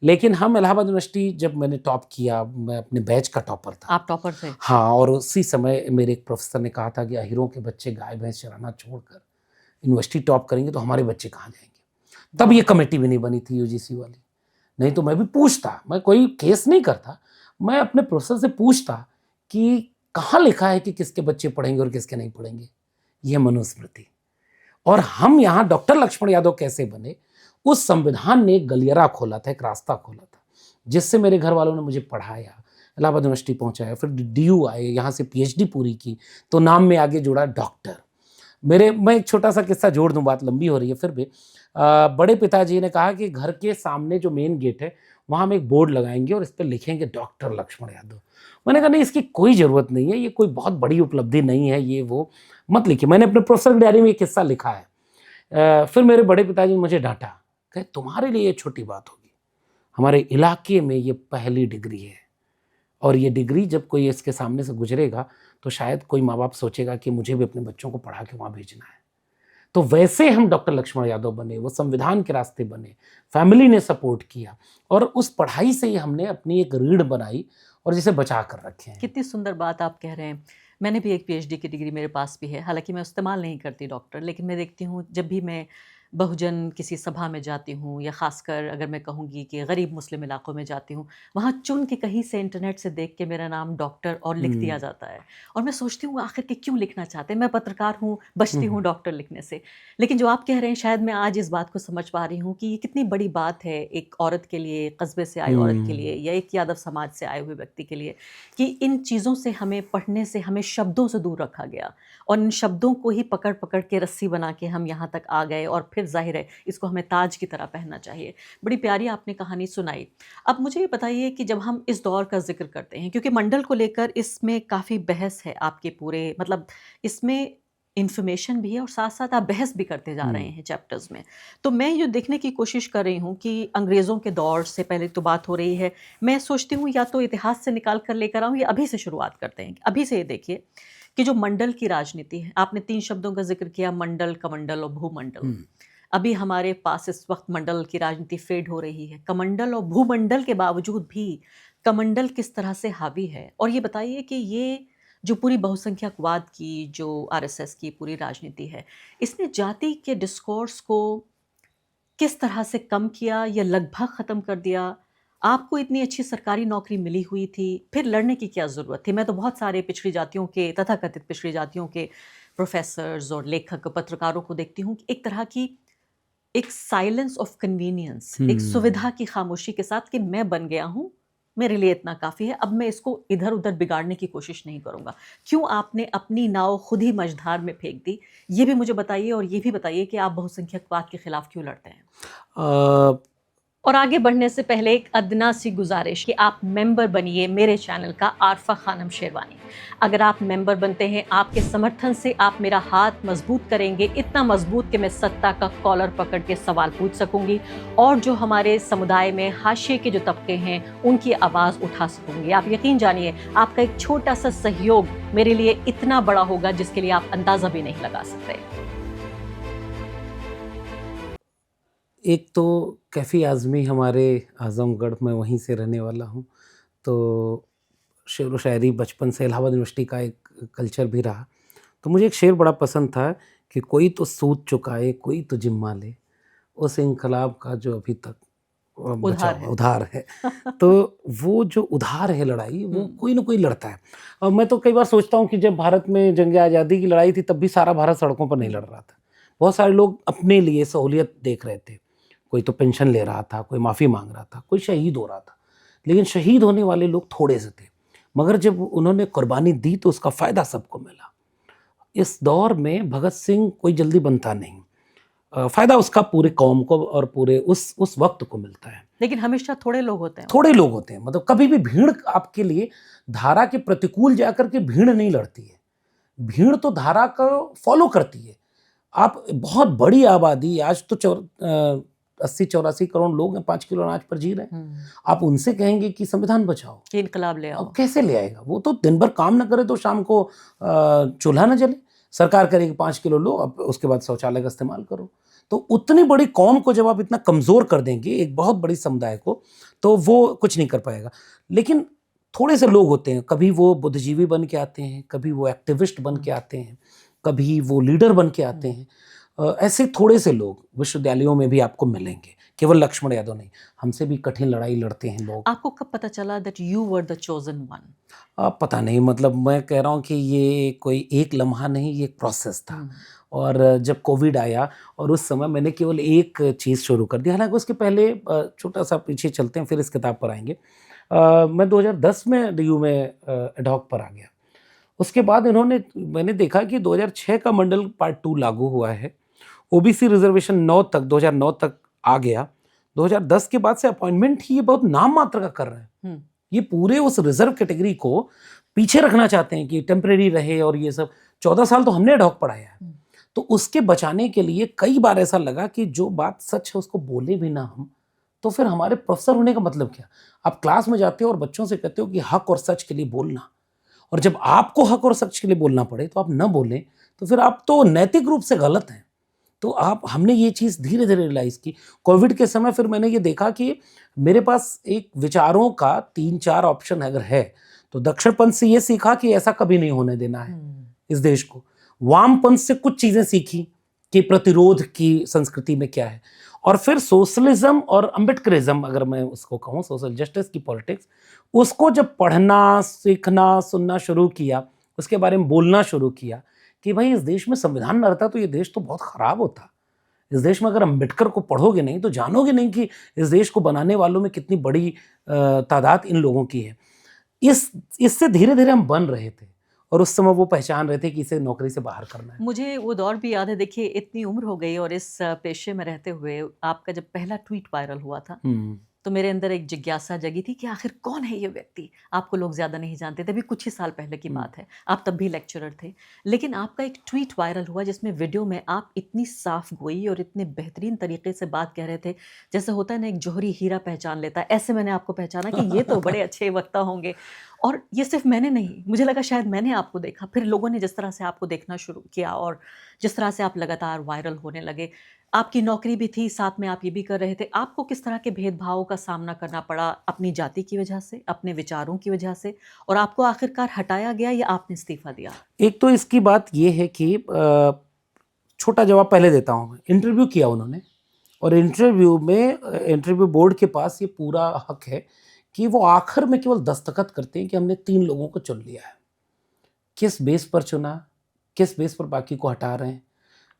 लेकिन हम इलाहाबाद यूनिवर्सिटी, जब मैंने टॉप किया, मैं अपने बैच का टॉपर था। आप टॉपर थे? हाँ, और उसी समय मेरे एक प्रोफेसर ने कहा था कि अहीरों के बच्चे गाय भैंस चराना छोड़कर यूनिवर्सिटी टॉप करेंगे तो हमारे बच्चे कहाँ जाएंगे। तब ये कमेटी भी नहीं बनी थी यूजीसी वाली, नहीं तो मैं भी पूछता, मैं कोई केस नहीं करता, मैं अपने प्रोफेसर से पूछता कि कहाँ लिखा है कि किसके बच्चे पढ़ेंगे और किसके नहीं पढ़ेंगे, ये मनुस्मृति। और हम यहाँ डॉक्टर लक्ष्मण यादव कैसे बने, उस संविधान ने एक गलियारा खोला था, एक रास्ता खोला था, जिससे मेरे घर वालों ने मुझे पढ़ाया, इलाहाबाद यूनिवर्सिटी पहुँचाया, फिर डीयू आए, यहाँ से पीएचडी पूरी की, तो नाम में आगे जुड़ा डॉक्टर। मैं एक छोटा सा किस्सा जोड़ दूं, बात लंबी हो रही है फिर भी। बड़े पिताजी ने कहा कि घर के सामने जो मेन गेट है वहाँ हम एक बोर्ड लगाएंगे और इस पर लिखेंगे डॉक्टर लक्ष्मण यादव। मैंने कहा नहीं, इसकी कोई ज़रूरत नहीं है, ये कोई बहुत बड़ी उपलब्धि नहीं है, ये वो मत लिखिए। मैंने अपने प्रोफेसर की डायरी में ये किस्सा लिखा है। फिर मेरे बड़े पिताजी ने मुझे डांटा, कहे तुम्हारे लिए ये छोटी बात होगी, हमारे इलाके में ये पहली डिग्री है, और ये डिग्री जब कोई इसके सामने से गुजरेगा तो शायद कोई माँ बाप सोचेगा कि मुझे भी अपने बच्चों को पढ़ा के वहाँ भेजना है। तो वैसे हम डॉक्टर लक्ष्मण यादव बने, वो संविधान के रास्ते बने, फैमिली ने सपोर्ट किया, और उस पढ़ाई से ही हमने अपनी एक रीढ़ बनाई और जिसे बचा कर रखे हैं। कितनी सुंदर बात आप कह रहे हैं। मैंने भी एक पीएचडी की डिग्री मेरे पास भी है, हालांकि मैं इस्तेमाल नहीं करती डॉक्टर, लेकिन मैं देखती हूँ जब भी मैं बहुजन किसी सभा में जाती हूँ, या ख़ासकर अगर मैं कहूँगी कि गरीब मुस्लिम इलाकों में जाती हूँ, वहाँ चुन के कहीं से इंटरनेट से देख के मेरा नाम डॉक्टर और लिख दिया जाता है, और मैं सोचती हूँ आखिर के क्यों लिखना चाहते हैं। मैं पत्रकार हूँ, बचती हूँ डॉक्टर लिखने से। लेकिन जो आप कह रहे हैं, शायद मैं आज इस बात को समझ पा रही हूँ कि ये कितनी बड़ी बात है एक औरत के लिए, कस्बे से आई औरत के लिए, या एक यादव समाज से आए हुए व्यक्ति के लिए, कि इन चीज़ों से हमें पढ़ने से हमें शब्दों से दूर रखा गया, और इन शब्दों को ही पकड़ पकड़ के रस्सी बना के हम यहाँ तक आ गए, और फिर जाहिर है इसको हमें ताज की तरह पहनना चाहिए। बड़ी प्यारी आपने कहानी सुनाई। अब मुझे ये बताइए कि जब हम इस दौर का जिक्र करते हैं, क्योंकि मंडल को लेकर इसमें काफ़ी बहस है आपके पूरे, मतलब इसमें इन्फॉर्मेशन भी है और साथ साथ आप बहस भी करते जा रहे हैं चैप्टर्स में। तो मैं ये देखने की कोशिश कर रही हूँ कि अंग्रेज़ों के दौर से पहले तो बात हो रही है, मैं सोचती हूँ या तो इतिहास से निकाल कर लेकर आऊँ, या अभी से शुरुआत करते हैं। अभी से ये देखिए कि जो मंडल की राजनीति है, आपने 3 शब्दों का जिक्र किया, मंडल, कमंडल और भूमंडल। अभी हमारे पास इस वक्त मंडल की राजनीति फेड हो रही है। कमंडल और भूमंडल के बावजूद भी कमंडल किस तरह से हावी है, और ये बताइए कि ये जो पूरी बहुसंख्यकवाद की, जो आरएसएस की पूरी राजनीति है, इसने जाति के डिस्कोर्स को किस तरह से कम किया या लगभग ख़त्म कर दिया? आपको इतनी अच्छी सरकारी नौकरी मिली हुई थी, फिर लड़ने की क्या ज़रूरत थी? मैं तो बहुत सारे पिछड़ी जातियों के, तथाकथित पिछड़ी जातियों के प्रोफेसर्स और लेखक, पत्रकारों को देखती हूँ कि एक तरह की एक साइलेंस ऑफ कन्वीनियंस, एक सुविधा की खामोशी के साथ कि मैं बन गया हूँ, मेरे लिए इतना काफ़ी है, अब मैं इसको इधर-उधर बिगाड़ने की कोशिश नहीं करूँगा। क्यों आपने अपनी नाव खुद ही मझधार में फेंक दी? ये भी मुझे बताइए, और ये भी बताइए कि आप बहुसंख्यकवाद के खिलाफ क्यों लड़ते हैं? अ, और आगे बढ़ने से पहले एक अदना सी गुजारिश कि आप मेंबर बनिए मेरे चैनल का, आरफा खानम शेरवानी। अगर आप मेंबर बनते हैं, आपके समर्थन से आप मेरा हाथ मजबूत करेंगे, इतना मजबूत कि मैं सत्ता का कॉलर पकड़ के सवाल पूछ सकूंगी, और जो हमारे समुदाय में हाशिए के जो तबके हैं उनकी आवाज़ उठा सकूंगी। आप यकीन जानिए, आपका एक छोटा सा सहयोग मेरे लिए इतना बड़ा होगा जिसके लिए आप अंदाज़ा भी नहीं लगा सकते। एक तो कैफ़ी आज़मी हमारे आज़मगढ़ में, वहीं से रहने वाला हूँ, तो शेर व शायरी बचपन से इलाहाबाद यूनिवर्सिटी का एक कल्चर भी रहा। तो मुझे एक शेर बड़ा पसंद था कि कोई तो सूद चुकाए, कोई तो जिम्मा ले, उस इनकलाब का जो अभी तक बचा हुआ उधार है। तो वो जो उधार है लड़ाई, वो कोई ना कोई लड़ता है। और मैं तो कई बार सोचता हूँ कि जब भारत में जंग आज़ादी की लड़ाई थी, तब भी सारा भारत सड़कों पर नहीं लड़ रहा था। बहुत सारे लोग अपने लिए सहूलियत देख रहे थे, कोई तो पेंशन ले रहा था, कोई माफ़ी मांग रहा था, कोई शहीद हो रहा था, लेकिन शहीद होने वाले लोग थोड़े से थे, मगर जब उन्होंने कुर्बानी दी तो उसका फ़ायदा सबको मिला। इस दौर में भगत सिंह कोई जल्दी बनता नहीं, फायदा उसका पूरे कौम को और पूरे उस वक्त को मिलता है। लेकिन हमेशा थोड़े लोग होते हैं। थोड़े लोग होते हैं, मतलब कभी भी भीड़ आपके लिए धारा के प्रतिकूल जाकर के भीड़ नहीं लड़ती है, भीड़ तो धारा को फॉलो करती है। आप बहुत बड़ी आबादी, आज तो 80-84 करोड़ लोग हैं, 5 किलो अनाज पर जी रहे हैं। आप उनसे कहेंगे कि संविधान बचाओ, कि इनकलाब ले आओ, अब कैसे ले आएगा? वो तो दिन भर काम ना करे तो शाम को चूल्हा ना जले। सरकार करेगी 5 किलो लो, अब उसके बाद शौचालय का इस्तेमाल करो। तो उतनी बड़ी कौम को जब आप इतना कमज़ोर कर देंगे, एक बहुत बड़ी समुदाय को, तो वो कुछ नहीं कर पाएगा। लेकिन थोड़े से लोग होते हैं, कभी वो बुद्धिजीवी बन के आते हैं, कभी वो एक्टिविस्ट बन के आते हैं, कभी वो लीडर बन के आते हैं। ऐसे थोड़े से लोग विश्वविद्यालयों में भी आपको मिलेंगे, केवल लक्ष्मण यादव नहीं, हमसे भी कठिन लड़ाई लड़ते हैं लोग। आपको कब पता चला that you were the chosen one? पता नहीं, मतलब मैं कह रहा हूँ कि ये कोई एक लम्हा नहीं, ये एक प्रोसेस था। और जब कोविड आया और उस समय मैंने केवल एक चीज़ शुरू कर दी, हालांकि उसके पहले छोटा सा पीछे चलते हैं, फिर इस किताब पर आएंगे। मैं 2010 में DU में एडहॉक पर आ गया। उसके बाद मैंने देखा कि 2006 का मंडल पार्ट 2 लागू हुआ है, OBC रिजर्वेशन 2009 तक आ गया। 2010 के बाद से अपॉइंटमेंट ही ये बहुत नाम मात्र का कर रहे हैं। ये पूरे उस रिजर्व कैटेगरी को पीछे रखना चाहते हैं कि टेम्परेरी रहे, और ये सब 14 साल तो हमने एडहॉक पढ़ाया है। तो उसके बचाने के लिए कई बार ऐसा लगा कि जो बात सच है उसको बोले भी ना हम, तो फिर हमारे प्रोफेसर होने का मतलब क्या? आप क्लास में जाते हो और बच्चों से कहते हो कि हक और सच के लिए बोलना, और जब आपको हक और सच के लिए बोलना पड़े तो आप न बोलें, तो फिर आप तो नैतिक रूप से गलत हैं। तो हमने ये चीज़ धीरे धीरे रियलाइज़ की कोविड के समय। फिर मैंने ये देखा कि मेरे पास एक विचारों का 3-4 ऑप्शन अगर है, तो दक्षिणपंथ से ये सीखा कि ऐसा कभी नहीं होने देना है इस देश को। वामपंथ से कुछ चीज़ें सीखी कि प्रतिरोध की संस्कृति में क्या है, और फिर सोशलिज्म और अम्बेडकरिज्म, अगर मैं उसको कहूँ, सोशल जस्टिस की पॉलिटिक्स, उसको जब पढ़ना, सीखना, सुनना शुरू किया, उसके बारे में बोलना शुरू किया कि भाई इस देश में संविधान न रहता तो ये देश तो बहुत ख़राब होता। इस देश में अगर अम्बेडकर को पढ़ोगे नहीं तो जानोगे नहीं कि इस देश को बनाने वालों में कितनी बड़ी तादाद इन लोगों की है। इससे धीरे धीरे हम बन रहे थे, और उस समय वो पहचान रहे थे कि इसे नौकरी से बाहर करना है। मुझे वो दौर भी याद है। देखिए, इतनी उम्र हो गई और इस पेशे में रहते हुए आपका जब पहला ट्वीट वायरल हुआ था, तो मेरे अंदर एक जिज्ञासा जगी थी कि आखिर कौन है ये व्यक्ति। आपको लोग ज़्यादा नहीं जानते थे, अभी कुछ ही साल पहले की बात है, आप तब भी लेक्चरर थे। लेकिन आपका एक ट्वीट वायरल हुआ जिसमें वीडियो में आप इतनी साफ गोई और इतने बेहतरीन तरीके से बात कह रहे थे, जैसे होता है ना एक जौहरी हीरा पहचान लेता है, ऐसे मैंने आपको पहचाना कि ये तो बड़े अच्छे वक्ता होंगे। और ये सिर्फ मैंने नहीं, मुझे लगा शायद मैंने आपको देखा, फिर लोगों ने जिस तरह से आपको देखना शुरू किया और जिस तरह से आप लगातार वायरल होने लगे। आपकी नौकरी भी थी, साथ में आप ये भी कर रहे थे। आपको किस तरह के भेदभावों का सामना करना पड़ा, अपनी जाति की वजह से, अपने विचारों की वजह से, और आपको आखिरकार हटाया गया या आपने इस्तीफा दिया? एक तो इसकी बात ये है कि छोटा जवाब पहले देता हूँ। इंटरव्यू किया उन्होंने, और इंटरव्यू बोर्ड के पास ये पूरा हक है कि वो आखिर में केवल दस्तखत करते हैं कि हमने 3 लोगों को चुन लिया है। किस बेस पर चुना, किस बेस पर बाकी को हटा रहे हैं?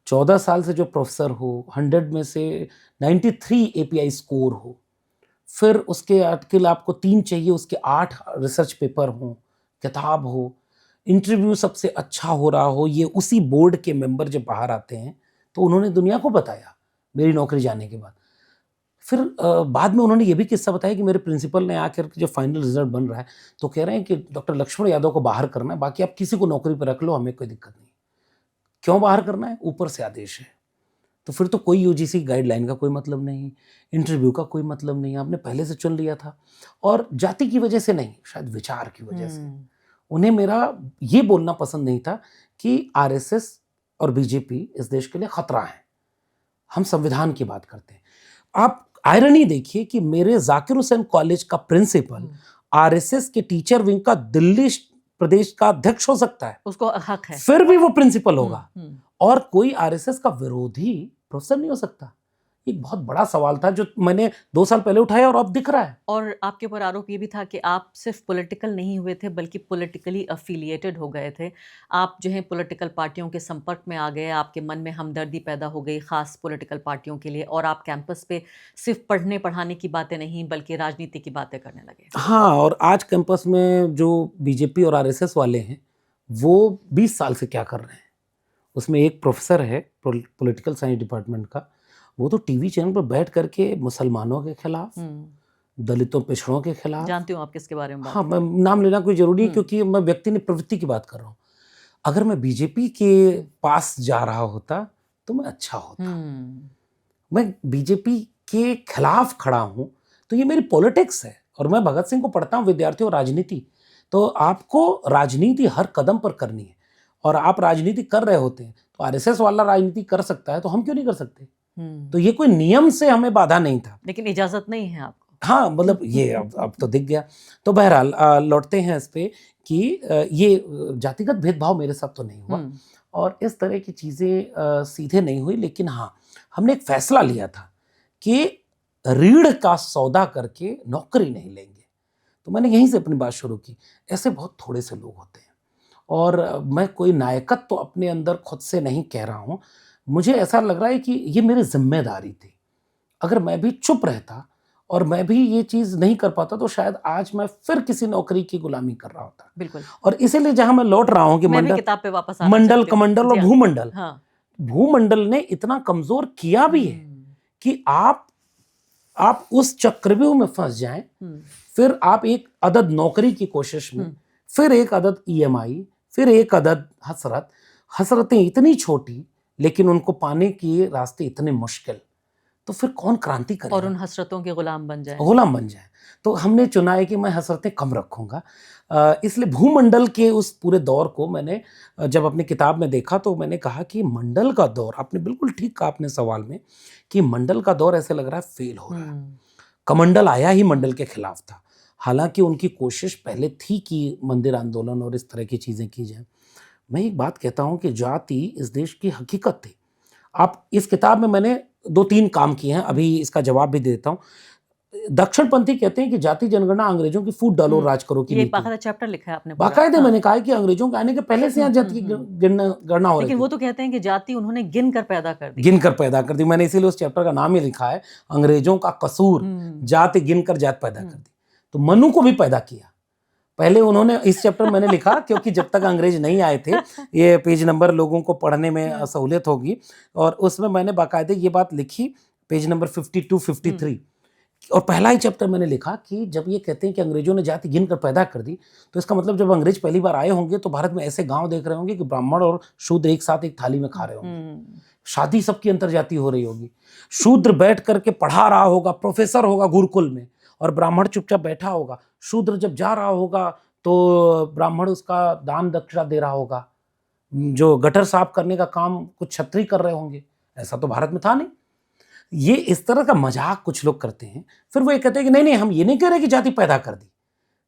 14 साल से जो प्रोफेसर हो, 100 में से 93 API स्कोर हो, फिर उसके आर्टिकल आपको 3 चाहिए, उसके 8 रिसर्च पेपर हों, किताब हो, इंटरव्यू सबसे अच्छा हो रहा हो, ये उसी बोर्ड के मेंबर जब बाहर आते हैं तो उन्होंने दुनिया को बताया मेरी नौकरी जाने के बाद। फिर बाद में उन्होंने ये भी किस्सा बताया कि मेरे प्रिंसिपल ने आकर जो फाइनल रिजल्ट बन रहा है तो कह रहे हैं कि डॉक्टर लक्ष्मण यादव को बाहर करना है, बाकी आप किसी को नौकरी पर रख लो, हमें कोई दिक्कत नहीं। क्यों बाहर करना है? ऊपर से आदेश है। तो फिर तो कोई UGC गाइडलाइन का कोई मतलब नहीं, इंटरव्यू का कोई मतलब नहीं, आपने पहले से चुन लिया था। और जाति की वजह से नहीं, शायद विचार की वजह से उन्हें मेरा ये बोलना पसंद नहीं था कि RSS और BJP इस देश के लिए खतरा है। हम संविधान की बात करते हैं। आप आयरनी देखिए कि मेरे जाकिर हुसैन कॉलेज का प्रिंसिपल RSS के टीचर विंग का दिल्ली प्रदेश का अध्यक्ष हो सकता है, उसको हक है, फिर भी वो प्रिंसिपल होगा, और कोई RSS का विरोधी प्रोफेसर नहीं हो सकता। एक बहुत बड़ा सवाल था जो मैंने 2 साल पहले उठाया और अब दिख रहा है। और आपके ऊपर आरोप ये भी था कि आप सिर्फ पॉलिटिकल नहीं हुए थे बल्कि पॉलिटिकली अफिलिएटेड हो गए थे। आप जो है पॉलिटिकल पार्टियों के संपर्क में आ गए, आपके मन में हमदर्दी पैदा हो गई खास पॉलिटिकल पार्टियों के लिए, और आप कैंपस पे सिर्फ पढ़ने पढ़ाने की बातें नहीं बल्कि राजनीति की बातें करने लगे। हाँ, और आज कैंपस में जो BJP और RSS वाले हैं वो 20 साल से क्या कर रहे हैं उसमें एक प्रोफेसर है पॉलिटिकल साइंस डिपार्टमेंट का, वो तो टीवी चैनल पर बैठ करके मुसलमानों के खिलाफ, दलितों पिछड़ों के खिलाफ, जानती हूँ आप किसके बारे में बात हाँ कर रहे मैं नाम लेना कोई जरूरी है क्योंकि मैं व्यक्ति ने प्रवृत्ति की बात कर रहा हूँ। अगर मैं बीजेपी के पास जा रहा होता तो मैं अच्छा होता। मैं बीजेपी के खिलाफ खड़ा हूँ तो ये मेरी पॉलिटिक्स है। और मैं भगत सिंह को पढ़ता हूँ, विद्यार्थियों राजनीति, तो आपको राजनीति हर कदम पर करनी है और आप राजनीति कर रहे होते हैं तो आरएसएस वाला राजनीति कर सकता है तो हम क्यों नहीं कर सकते। तो ये कोई नियम से हमें बाधा नहीं था, लेकिन इजाजत नहीं है आपको। हाँ मतलब ये अब तो दिख गया। तो बहरहाल लौटते हैं इस पे कि ये जातिगत भेदभाव मेरे साथ तो नहीं हुआ और इस तरह की चीज़ें सीधे नहीं हुई, लेकिन हाँ हमने एक फैसला लिया था कि रीढ़ का सौदा करके नौकरी नहीं लेंगे। तो मैंने यहीं से अपनी बात शुरू की। ऐसे बहुत थोड़े से लोग होते हैं और मैं कोई नायकत्व तो अपने अंदर खुद से नहीं कह रहा हूँ, मुझे ऐसा लग रहा है कि ये मेरी जिम्मेदारी थी। अगर मैं भी चुप रहता और मैं भी ये चीज़ नहीं कर पाता तो शायद आज मैं फिर किसी नौकरी की गुलामी कर रहा होता। बिल्कुल। और इसीलिए जहां मैं लौट रहा हूं कि मैं भी किताब पे वापस आना मंडल, चाहती हूँ। कमंडल और जी हाँ। भूमंडल, हाँ। भूमंडल ने इतना कमजोर किया भी है कि आप उस चक्रव्यूह में फंस जाएं, फिर आप एक अदद नौकरी की कोशिश में, फिर एक अदद ईएमआई, फिर एक अदद हसरतें इतनी छोटी लेकिन उनको पाने के रास्ते इतने मुश्किल, तो फिर कौन क्रांति करेगा और उन हसरतों के गुलाम बन जाए। तो हमने चुना है कि मैं हसरतें कम रखूंगा। इसलिए भूमंडल के उस पूरे दौर को मैंने जब अपनी किताब में देखा तो मैंने कहा कि मंडल का दौर, आपने बिल्कुल ठीक कहा अपने सवाल में कि मंडल का दौर ऐसे लग रहा है फेल हो रहा है। कमंडल आया ही मंडल के खिलाफ था, हालांकि उनकी कोशिश पहले थी कि मंदिर आंदोलन और इस तरह की चीजें की जाए। मैं एक बात कहता हूं कि जाति इस देश की हकीकत थी। आप इस किताब में मैंने 2-3 काम किए हैं, अभी इसका जवाब भी देता हूं। दक्षिणपंथी कहते हैं कि जाति जनगणना अंग्रेजों की फूट डालो राज करो की नीति। बाकायदा चैप्टर लिखा है आपने। बाकायदा मैंने कहा है कि अंग्रेजों के आने के पहले से यहाँ जाति की गणना हो रही थी। लेकिन वो तो कहते हैं कि जाति उन्होंने गिन कर पैदा कर दी। मैंने इसीलिए उस चैप्टर का नाम ही लिखा है अंग्रेजों का कसूर, जाति गिनकर जात पैदा कर दी। तो मनु को भी पैदा किया पहले उन्होंने। इस चैप्टर मैंने लिखा क्योंकि जब तक अंग्रेज नहीं आए थे, ये पेज नंबर लोगों को पढ़ने में सहूलियत होगी, और उसमें मैंने बाकायदे ये बात लिखी पेज नंबर 52-53। और पहला ही चैप्टर मैंने लिखा कि जब ये कहते हैं कि अंग्रेजों ने जाति गिनकर पैदा कर दी, तो इसका मतलब जब अंग्रेज पहली बार आए होंगे तो भारत में ऐसे गांव देख रहे होंगे कि ब्राह्मण और शूद्र एक साथ एक थाली में खा रहे होंगे, शादी सबकी अंतर्जातीय हो रही होगी, शूद्र बैठ करके पढ़ा रहा होगा, प्रोफेसर होगा गुरुकुल में, और ब्राह्मण चुपचाप बैठा होगा। शूद्र जब जा रहा होगा तो ब्राह्मण उसका दान दक्षिणा दे रहा होगा, जो गटर साफ करने का काम कुछ क्षत्रिय कर रहे होंगे। ऐसा तो भारत में था नहीं। ये इस तरह का मजाक कुछ लोग करते हैं। फिर वो ये कहते हैं कि नहीं हम ये नहीं कह रहे कि जाति पैदा कर दी,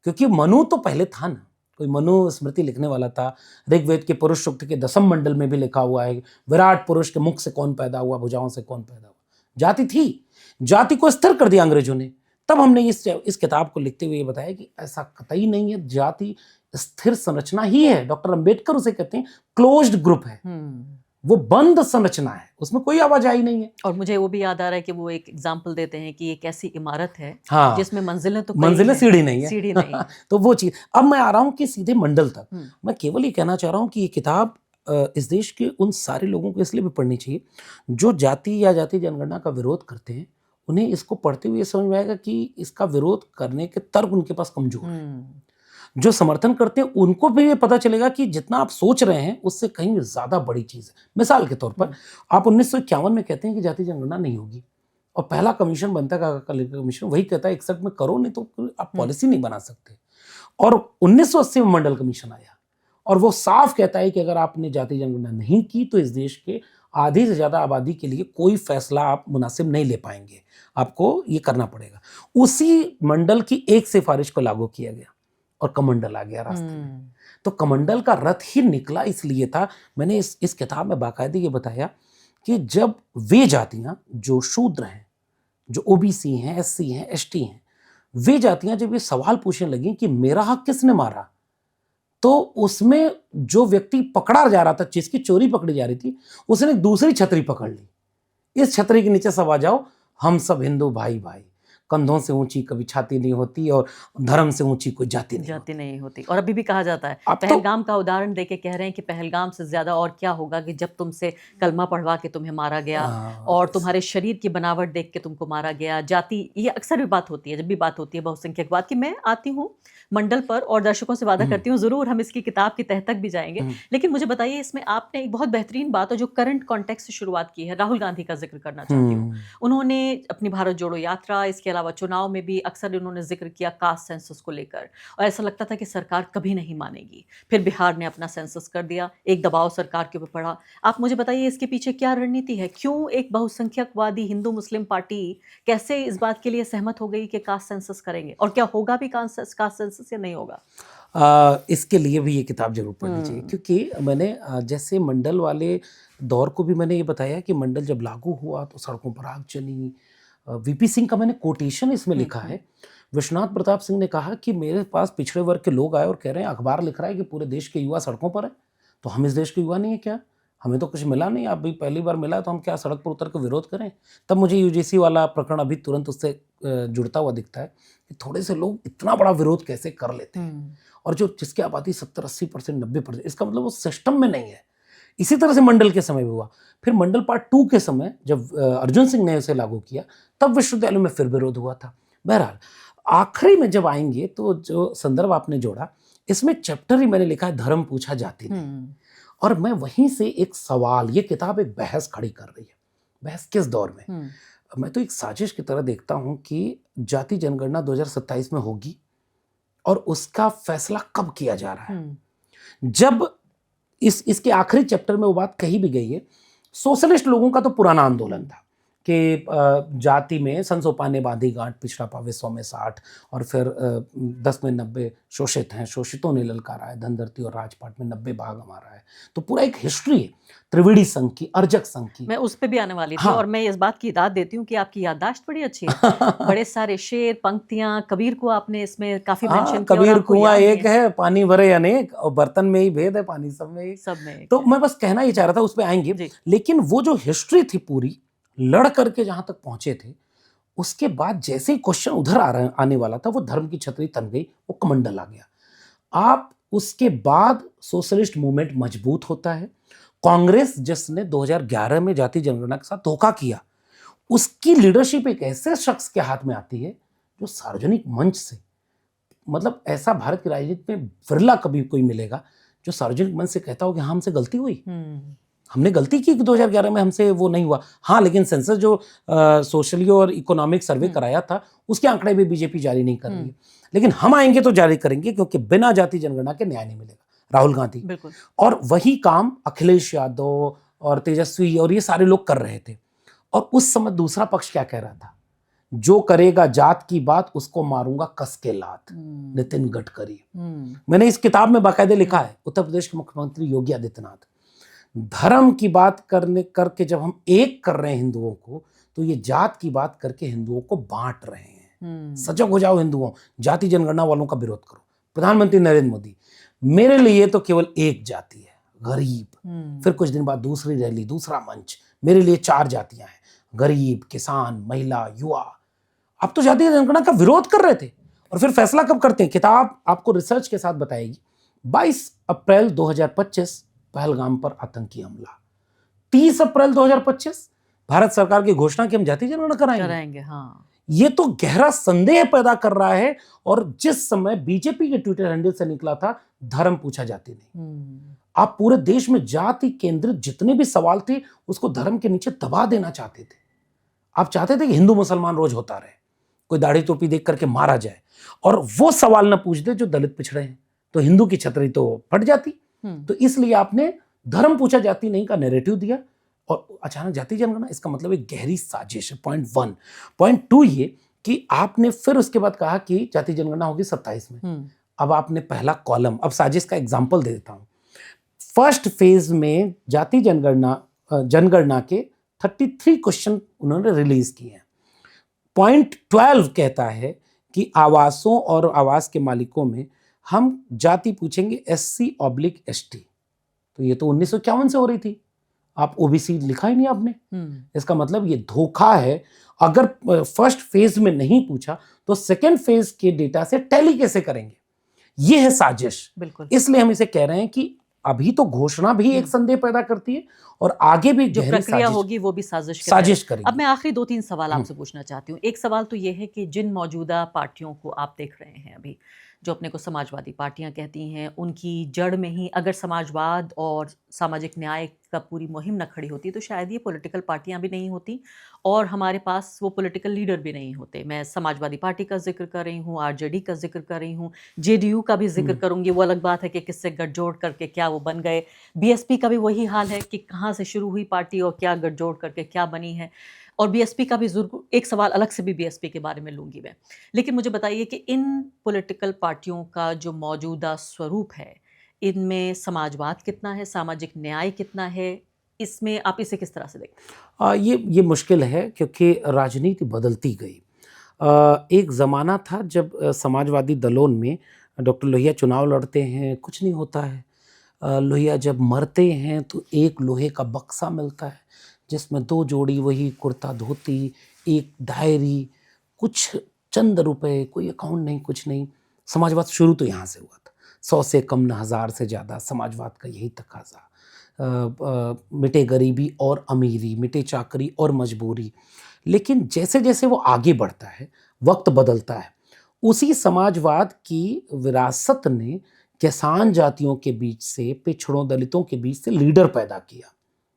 क्योंकि मनु तो पहले था ना, कोई मनु स्मृति लिखने वाला था। ऋग्वेद के पुरुष सूक्त के 10वें मंडल में भी लिखा हुआ है विराट पुरुष के मुख से कौन पैदा हुआ, भुजाओं से कौन पैदा हुआ। जाति थी, जाति को स्थिर कर दिया अंग्रेजों ने। तब हमने इस किताब को लिखते हुए बताया कि ऐसा कतई नहीं है, जाति स्थिर संरचना ही है। डॉक्टर अंबेडकर उसे कहते हैं क्लोज्ड ग्रुप है, वो बंद संरचना है, उसमें कोई आवाजाही नहीं है। और मुझे वो भी याद आ रहा है कि वो एक एग्जाम्पल देते हैं कि एक ऐसी इमारत है हाँ, जिसमें मंजिलें सीढ़ी नहीं है, सीढ़ी नहीं। तो वो चीज। अब मैं आ रहा हूं कि सीधे मंडल तक। मैं केवल ये कहना चाह रहा हूं कि ये किताब इस देश के उन सारे लोगों को इसलिए भी पढ़नी चाहिए जो जाति या जाति जनगणना का विरोध करते हैं। उन्हें इसको पढ़ते हुए समझ में आएगा कि इसका विरोध करने के तर्क उनके पास कमजोर है। जो समर्थन करते हैं उनको भी ये पता चलेगा कि जितना आप सोच रहे हैं उससे कहीं ज्यादा बड़ी चीज है। मिसाल के तौर पर आप 1951 में कहते हैं कि जाति जनगणना नहीं होगी, और पहला कमीशन बनता है कमीशन, वही कहता है 61 में करो, नहीं तो आप पॉलिसी नहीं बना सकते। और 1980 में मंडल कमीशन आया और वो साफ कहता है कि अगर आपने जाति जनगणना नहीं की तो इस देश के आधी से ज्यादा आबादी के लिए कोई फैसला आप मुनासिब नहीं ले पाएंगे, आपको ये करना पड़ेगा। उसी मंडल की एक सिफारिश को लागू किया गया और कमंडल आ गया रास्ते में। तो कमंडल का रथ ही निकला इसलिए था। मैंने इस किताब में बाकायदे ये बताया कि जब वे जातियां जो शूद्र हैं, जो ओबीसी हैं, एससी हैं, एसटी हैं, वे जातियां जब ये सवाल पूछने लगी कि मेरा हक किसने मारा, तो उसमें जो व्यक्ति पकड़ा जा रहा था, जिसकी चोरी पकड़ी जा रही थी, उसने एक दूसरी छतरी पकड़ ली। इस छतरी के नीचे सब आ जाओ, हम सब हिंदू भाई भाई। कंधों से ऊंची कभी छाती नहीं होती और धर्म से ऊंची कोई जाति नहीं होती। और अभी भी कहा जाता है, अब तो पहलगाम का उदाहरण देके कह रहे हैं कि पहलगाम से ज्यादा और क्या होगा कि जब तुमसे कलमा पढ़वा के तुम्हें मारा गया और तुम्हारे शरीर की बनावट देख के तुमको मारा गया। जाति, ये अक्सर भी बात होती है जब भी बात होती है बहुसंख्यकवाद की। मैं आती हूँ मंडल पर और दर्शकों से वादा करती हूँ जरूर हम इसकी किताब की तह तक भी जाएंगे, लेकिन मुझे बताइए इसमें आपने एक बहुत बेहतरीन बात और जो करंट कॉन्टेक्स्ट से शुरुआत की है, राहुल गांधी का जिक्र करना चाहती हूँ। उन्होंने अपनी भारत जोड़ो यात्रा, इसके अलावा चुनाव में भी अक्सर उन्होंने जिक्र किया कास्ट सेंसस को लेकर, और ऐसा लगता था कि सरकार कभी नहीं मानेगी। फिर बिहार ने अपना सेंसस कर दिया, एक दबाव सरकार के ऊपर पड़ा। आप मुझे बताइए इसके पीछे क्या रणनीति है? क्यों एक बहुसंख्यकवादी हिंदू मुस्लिम पार्टी कैसे इस बात के लिए सहमत हो गई कि कास्ट सेंसस करेंगे, और क्या होगा भी कास्ट सेंसस या नहीं होगा? इसके लिए भी ये किताब जरूर पढ़नी चाहिए, क्योंकि मैंने जैसे मंडल वाले दौर को भी मैंने ये बताया कि मंडल जब लागू हुआ तो सड़कों पर आग चली। वीपी सिंह का मैंने कोटेशन इसमें लिखा है। विश्वनाथ प्रताप सिंह ने कहा कि मेरे पास पिछड़े वर्ग के लोग आए और कह रहे हैं अखबार लिख रहा है कि पूरे देश के युवा सड़कों पर है, तो हम इस देश के युवा नहीं है क्या? हमें तो कुछ मिला नहीं, अभी पहली बार मिला तो हम क्या सड़क पर उतर कर विरोध करें? तब मुझे यूजीसी वाला प्रकरण अभी तुरंत उससे जुड़ता हुआ दिखता है कि थोड़े से लोग इतना बड़ा विरोध कैसे कर लेते हैं, और जो जिसकी आबादी 70-80%, 90%, इसका मतलब वो सिस्टम में नहीं है। इसी तरह से मंडल के समय भी हुआ। फिर मंडल पार्ट 2 के समय जब अर्जुन सिंह ने इसे लागू किया तब विश्वविद्यालयों में फिर विरोध हुआ था। बहरहाल आखिरी में जब आएंगे तो जो संदर्भ आपने जोड़ा, इसमें चैप्टर ही मैंने लिखा है धर्म पूछा जाति नहीं, और मैं वहीं से एक सवाल, ये किताब एक बहस खड़ी कर रही है। बहस किस दौर में? मैं तो एक साजिश की तरह देखता हूं कि जाति जनगणना 2027 में होगी और उसका फैसला कब किया जा रहा है। जब इसके आखिरी चैप्टर में वो बात कही भी गई है, सोशलिस्ट लोगों का तो पुराना आंदोलन था कि जाति में संसोपा ने बांधी गांठ, पिछड़ा पावे 100 में 60, और फिर 10 में 90 शोषित हैं, शोषितों ने ललकारा है, धनधरती और राजपाट में 90 भाग हमारा है। तो पूरा एक हिस्ट्री है त्रिवेणी संघ की, अर्जक संघ की। मैं उस पे भी आने वाली थी। और मैं इस बात की दाद देती हूँ कि आपकी याददाश्त बड़ी अच्छी है। बड़े सारे शेर, पंक्तियां, कबीर को आपने इसमें काफी मेंशन किया। कबीर कुआं एक है, पानी भरे अनेक, और बर्तन में ही भेद है, पानी सब में एक। तो मैं बस कहना ही चाह रहा था, उस पर आएंगे। लेकिन वो जो हिस्ट्री थी पूरी, लड़ करके जहां तक पहुंचे थे, उसके बाद जैसे ही क्वेश्चन उधर आने वाला था, वो धर्म की छतरी तन गई, वो कमंडल आ गया। आप उसके बाद सोशलिस्ट मूवमेंट मजबूत होता है। कांग्रेस जिसने 2011 में जाति जनगणना के साथ धोखा किया, उसकी लीडरशिप एक ऐसे शख्स के हाथ में आती है जो सार्वजनिक मंच से, मतलब ऐसा भारत की राजनीति में विरला कभी कोई मिलेगा जो सार्वजनिक मंच से कहता हो कि हाँ हमसे गलती हुई, हमने गलती की कि 2011 में हमसे वो नहीं हुआ। हाँ, लेकिन सेंसस जो सोशली और इकोनॉमिक सर्वे कराया था, उसके आंकड़े भी बीजेपी जारी नहीं कर रही है। लेकिन हम आएंगे तो जारी करेंगे, क्योंकि बिना जाति जनगणना के न्याय नहीं मिलेगा। राहुल गांधी और वही काम अखिलेश यादव और तेजस्वी और ये सारे लोग कर रहे थे। और उस समय दूसरा पक्ष क्या कह रहा था? जो करेगा जात की बात उसको मारूंगा कस के लात, नितिन गडकरी। मैंने इस किताब में बाकायदे लिखा है, उत्तर प्रदेश के मुख्यमंत्री योगी आदित्यनाथ। धर्म की बात करके जब हम एक कर रहे हैं हिंदुओं को, तो ये जात की बात करके हिंदुओं को बांट रहे हैं। सजग हो जाओ हिंदुओं, जाति जनगणना वालों का विरोध करो। प्रधानमंत्री नरेंद्र मोदी, मेरे लिए तो केवल एक जाति है, गरीब। फिर कुछ दिन बाद दूसरी रैली, दूसरा मंच, मेरे लिए 4 जातियां हैं, गरीब, किसान, महिला, युवा। आप तो जाति जनगणना का विरोध कर रहे थे। और फिर फैसला कब करते हैं? किताब आपको रिसर्च के साथ बताएगी। 22 अप्रैल 2025 पहलगाम पर आतंकी हमला। 30 अप्रैल 2025 भारत सरकार की घोषणा कि हम जाति जनगणना कराएंगे। हाँ, ये तो गहरा संदेह पैदा कर रहा है। और जिस समय बीजेपी के ट्विटर हैंडल से निकला था धर्म पूछा जाति नहीं, आप पूरे देश में जाति केंद्रित जितने भी सवाल थे उसको धर्म के नीचे दबा देना चाहते थे। आप चाहते थे कि हिंदू मुसलमान रोज होता रहे, कोई दाढ़ी टोपी देख करके मारा जाए, और वो सवाल न पूछ दे जो दलित पिछड़े हैं, तो हिंदू की छतरी तो फट जाती। तो इसलिए आपने धर्म पूछा जाति नहीं का नैरेटिव दिया, और अचानक जाति जनगणना। इसका मतलब एक गहरी साजिश है। पॉइंट 1। पॉइंट 2 ये कि आपने फिर उसके बाद कहा कि जाति जनगणना होगी 27 में। अब आपने पहला कॉलम, अब साजिश का एग्जाम्पल दे देता हूं। फर्स्ट फेज में जाति जनगणना के 33 क्वेश्चन उन्होंने रिलीज किए हैं। पॉइंट 12 कहता है कि आवासों और आवास के मालिकों में हम जाति पूछेंगे SC/ST। तो ये तो 1951 से हो रही थी। आप ओबीसी लिखा ही नहीं आपने, इसका मतलब ये धोखा है। अगर फर्स्ट फेज में नहीं पूछा तो सेकेंड फेज के डेटा से टैली कैसे करेंगे? ये है साजिश। बिल्कुल। इसलिए हम इसे कह रहे हैं कि अभी तो घोषणा भी एक संदेह पैदा करती है और आगे भी जो प्रक्रिया होगी वो भी साजिश करेगी। अब मैं आखिरी 2-3 सवाल आपसे पूछना चाहती हूँ। एक सवाल तो ये है कि जिन मौजूदा पार्टियों को आप देख रहे हैं अभी, जो अपने को समाजवादी पार्टियां कहती हैं, उनकी जड़ में ही अगर समाजवाद और सामाजिक न्याय का पूरी मुहिम न खड़ी होती तो शायद ये पॉलिटिकल पार्टियां भी नहीं होती और हमारे पास वो पॉलिटिकल लीडर भी नहीं होते। मैं समाजवादी पार्टी का जिक्र कर रही हूँ, आरजेडी का जिक्र कर रही हूँ, जेडीयू का भी जिक्र करूंगी। वो अलग बात है कि किससे गठजोड़ करके क्या वो बन गए। बीएसपी का भी वही हाल है कि कहाँ से शुरू हुई पार्टी और क्या गठजोड़ करके क्या बनी है। और बीएसपी का भी एक सवाल अलग से भी बीएसपी के बारे में लूंगी मैं। लेकिन मुझे बताइए कि इन पॉलिटिकल पार्टियों का जो मौजूदा स्वरूप है, इनमें समाजवाद कितना है, सामाजिक न्याय कितना है, इसमें आप इसे किस तरह से देखते हैं? ये मुश्किल है क्योंकि राजनीति बदलती गई। एक ज़माना था जब समाजवादी दलों में डॉक्टर लोहिया चुनाव लड़ते हैं, कुछ नहीं होता है। लोहिया जब मरते हैं तो एक लोहे का बक्सा मिलता है जिसमें 2 जोड़ी वही कुर्ता धोती, एक डायरी, कुछ चंद रुपए, कोई अकाउंट नहीं, कुछ नहीं। समाजवाद शुरू तो यहाँ से हुआ था। 100 से कम न 1000 से ज़्यादा, समाजवाद का यही तकाजा। मिटे गरीबी और अमीरी, मिटे चाकरी और मजबूरी। लेकिन जैसे जैसे वो आगे बढ़ता है, वक्त बदलता है, उसी समाजवाद की विरासत ने किसान जातियों के बीच से, पिछड़ों दलितों के बीच से लीडर पैदा किया।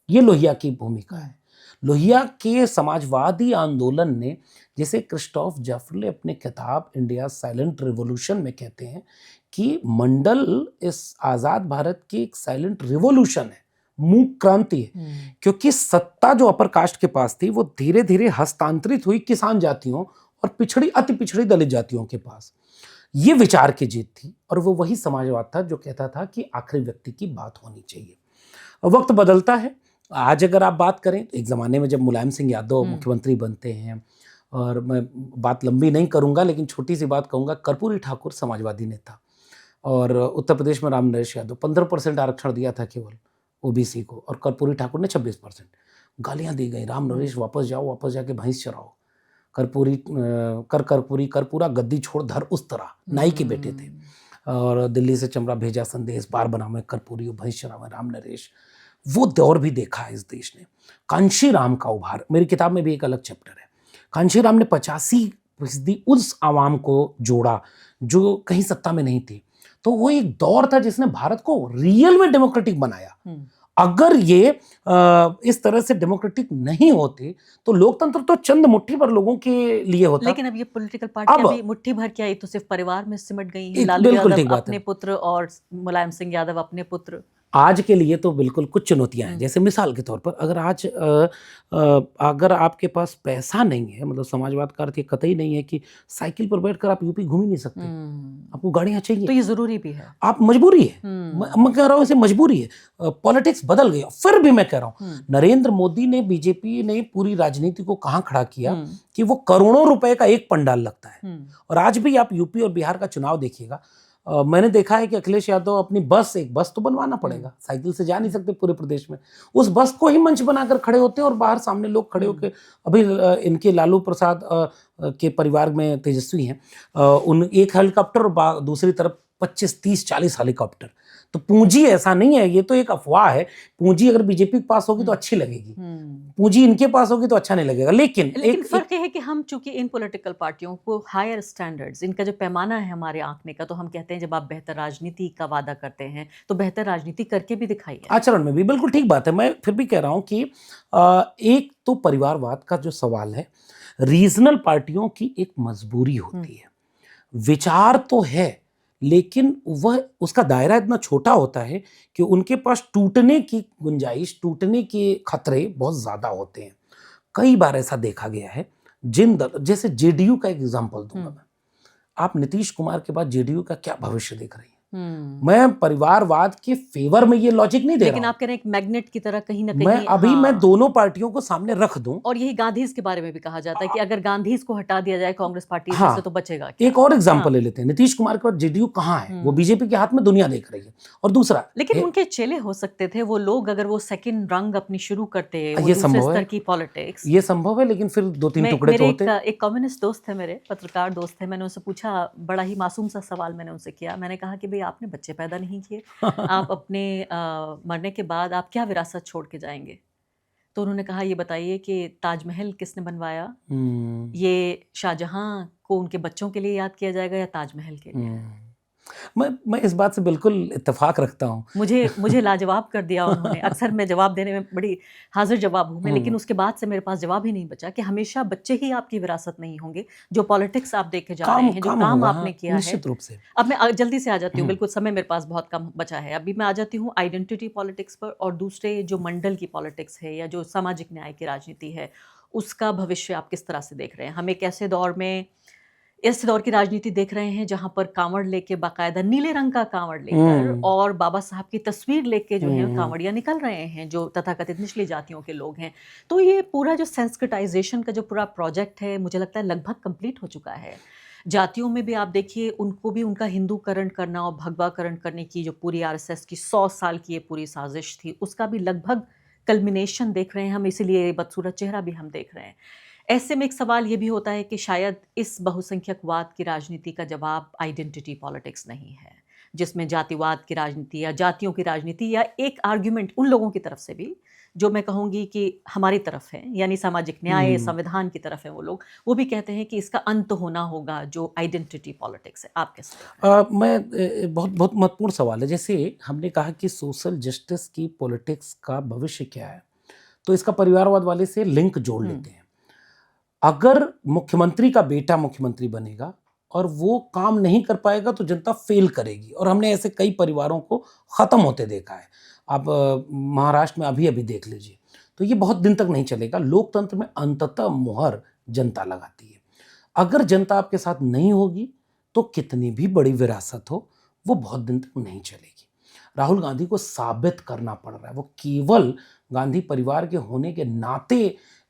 ये लोहिया की भूमिका है। लोहिया के समाजवादी आंदोलन ने, जिसे क्रिस्टोफ जैफरले अपने किताब इंडिया साइलेंट रिवॉल्यूशन में कहते हैं कि मंडल इस आज़ाद भारत की एक साइलेंट रिवॉल्यूशन है, मूक क्रांति है। क्योंकि सत्ता जो अपर कास्ट के पास थी वो धीरे धीरे हस्तांतरित हुई किसान जातियों और पिछड़ी, अति पिछड़ी दलित जातियों के पास। ये विचार की जीत थी और वो वही समाजवाद था जो कहता था कि आखिरी व्यक्ति की बात होनी चाहिए। वक्त बदलता है। आज अगर आप बात करें तो एक ज़माने में जब मुलायम सिंह यादव मुख्यमंत्री बनते हैं, और मैं बात लंबी नहीं करूंगा लेकिन छोटी सी बात कहूँगा, कर्पूरी ठाकुर समाजवादी नेता, और उत्तर प्रदेश में राम नरेश यादव 15% आरक्षण दिया था केवल ओबीसी को, और कर्पूरी ठाकुर ने 26%। गालियाँ दी गई, राम नरेश वापस जाओ, वापस जाके भैंस चराओ, कर्पूरी कर पूरा गद्दी छोड़ धर उस तरह। नाई के बेटे थे और दिल्ली से चमड़ा भेजा संदेश, बार बनावे कर्पूरी भैंस चरावे राम नरेश। वो दौर भी देखा है इस देश ने। कांशीराम का उभार, मेरी किताब में भी एक अलग चैप्टर है। कांशीराम ने 85% उस आवाम को जोड़ा जो कहीं सत्ता में नहीं थी। तो वो एक दौर था जिसने भारत को रियल में डेमोक्रेटिक बनाया। अगर ये इस तरह से डेमोक्रेटिक नहीं होते तो लोकतंत्र तो चंद मुट्ठी भर लोगों के लिए होता। लेकिन अब ये पॉलिटिकल पार्टियां भी मुट्ठी भर क्या, ये तो सिर्फ परिवार में सिमट गई हैं। लालू यादव अपने पुत्र और मुलायम सिंह यादव अपने पुत्र। आज के लिए तो बिल्कुल कुछ चुनौतियां हैं। जैसे मिसाल के तौर पर अगर आपके पास पैसा नहीं है, मतलब समाजवाद का अर्थ ये कतई नहीं है कि साइकिल पर बैठकर आप यूपी घूम ही नहीं सकते, आपको गाड़ियां चाहिए। तो ये जरूरी भी है, आप मजबूरी है। मैं कह रहा हूँ इसे मजबूरी है। पॉलिटिक्स बदल गई। फिर भी मैं कह रहा हूँ नरेंद्र मोदी ने, बीजेपी ने पूरी राजनीति को कहाँ खड़ा किया कि वो करोड़ों रुपए का एक पंडाल लगता है। और आज भी आप यूपी और बिहार का चुनाव देखिएगा, मैंने देखा है कि अखिलेश यादव अपनी एक बस तो बनवाना पड़ेगा, साइकिल से जा नहीं सकते पूरे प्रदेश में, उस बस को ही मंच बनाकर खड़े होते हैं और बाहर सामने लोग खड़े होकर। अभी इनके लालू प्रसाद के परिवार में तेजस्वी हैं, उन एक हेलीकॉप्टर और दूसरी तरफ 25, 30, 40 हेलीकॉप्टर। तो पूंजी ऐसा नहीं है, ये तो एक अफवाह है। पूंजी अगर बीजेपी के पास होगी तो अच्छी लगेगी, पूंजी इनके पास होगी तो अच्छा नहीं लगेगा। लेकिन फर्क है कि हम चूंकि इन पॉलिटिकल पार्टियों को हायर स्टैंडर्ड्स, इनका जो पैमाना है हमारे आंकने का, तो हम कहते हैं जब आप बेहतर राजनीति का वादा करते हैं तो बेहतर राजनीति करके भी दिखाइए, आचरण में भी। बिल्कुल ठीक बात है। मैं फिर भी कह रहा हूं कि एक तो परिवारवाद का जो सवाल है, रीजनल पार्टियों की एक मजबूरी होती है। विचार तो है लेकिन वह, उसका दायरा इतना छोटा होता है कि उनके पास टूटने की गुंजाइश, टूटने के खतरे बहुत ज़्यादा होते हैं। कई बार ऐसा देखा गया है। जैसे जेडीयू का एक एग्जांपल दूंगा मैं। आप नीतीश कुमार के बाद जेडीयू का क्या भविष्य देख रही हैं? मैं परिवारवाद के फेवर में ये लॉजिक नहीं दे रहा लेकिन आप कह रहे हैं एक मैग्नेट की तरह कहीं ना कहीं मैं दोनों पार्टियों को सामने रख दूं। और यही गांधीज के बारे में भी कहा जाता है कि अगर गांधीज को हटा दिया जाए कांग्रेस पार्टी से तो बचेगा क्या? एक और एग्जांपल ले लेते हैं, नीतीश कुमार के बाद जेडीयू कहाँ है? वो बीजेपी के हाथ में दुनिया देख रही है। और दूसरा, लेकिन उनके चेले हो सकते थे वो लोग अगर वो सेकंड रंग अपनी शुरू करते, ये संभव है, की पॉलिटिक्स ये संभव है, लेकिन फिर 2-3 टुकड़े तो होते। एक कम्युनिस्ट दोस्त है मेरे, पत्रकार दोस्त है, मैंने उनसे पूछा, बड़ा ही मासूम सा सवाल मैंने उनसे किया। मैंने कहा कि भाई आपने बच्चे पैदा नहीं किए, आप अपने मरने के बाद आप क्या विरासत छोड़ के जाएंगे? तो उन्होंने कहा ये बताइए कि ताजमहल किसने बनवाया? ये शाहजहां को उनके बच्चों के लिए याद किया जाएगा या ताजमहल के लिए? मैं इस बात से बिल्कुल इत्तेफाक रखता हूँ। मुझे लाजवाब कर दिया उन्होंने। अक्सर मैं जवाब देने में बड़ी हाजिर जवाब हूँ मैं, लेकिन उसके बाद से मेरे पास जवाब ही नहीं बचा कि हमेशा बच्चे ही आपकी विरासत नहीं होंगे। जो पॉलिटिक्स आप देख के जा रहे हैं, जो काम आपने किया है, निश्चित रूप से। अब मैं जल्दी से आ जाती हूँ, बिल्कुल समय मेरे पास बहुत कम बचा है। अभी मैं आ जाती हूँ आइडेंटिटी पॉलिटिक्स पर, और दूसरे जो मंडल की पॉलिटिक्स है या जो सामाजिक न्याय की राजनीति है, उसका भविष्य आप किस तरह से देख रहे हैं? हम एक ऐसे दौर की राजनीति देख रहे हैं जहां पर कांवड़ लेके, बाकायदा नीले रंग का कांवड़ लेकर और बाबा साहब की तस्वीर लेके जो है कांवड़िया निकल रहे हैं, जो तथाकथित निचली जातियों के लोग हैं। तो ये पूरा जो सेंसिटाइजेशन का जो पूरा प्रोजेक्ट है, मुझे लगता है लगभग कंप्लीट हो चुका है। जातियों में भी आप देखिए, उनको भी उनका हिंदूकरण करना और भगवाकरण करने की जो पूरी आरएसएस की 100 साल की ये पूरी साजिश थी, उसका भी लगभग कल्मिनेशन देख रहे हैं हम, इसीलिए बदसूरत चेहरा भी हम देख रहे हैं। ऐसे में एक सवाल ये भी होता है कि शायद इस बहुसंख्यकवाद की राजनीति का जवाब आइडेंटिटी पॉलिटिक्स नहीं है, जिसमें जातिवाद की राजनीति या जातियों की राजनीति, या एक आर्ग्यूमेंट उन लोगों की तरफ से भी जो मैं कहूँगी कि हमारी तरफ है, यानी सामाजिक न्याय, संविधान की तरफ है वो लोग, वो भी कहते हैं कि इसका अंत होना होगा, जो आइडेंटिटी पॉलिटिक्स है। आप कैसे? मैं बहुत बहुत महत्वपूर्ण सवाल है। जैसे हमने कहा कि सोशल जस्टिस की पॉलिटिक्स का भविष्य क्या है, तो इसका परिवारवाद वाले से लिंक जोड़ लेते हैं। अगर मुख्यमंत्री का बेटा मुख्यमंत्री बनेगा और वो काम नहीं कर पाएगा तो जनता फेल करेगी, और हमने ऐसे कई परिवारों को खत्म होते देखा है। आप महाराष्ट्र में अभी अभी देख लीजिए। तो ये बहुत दिन तक नहीं चलेगा। लोकतंत्र में अंततः मुहर जनता लगाती है। अगर जनता आपके साथ नहीं होगी तो कितनी भी बड़ी विरासत हो, वो बहुत दिन तक नहीं चलेगी। राहुल गांधी को साबित करना पड़ रहा है। वो केवल गांधी परिवार के होने के नाते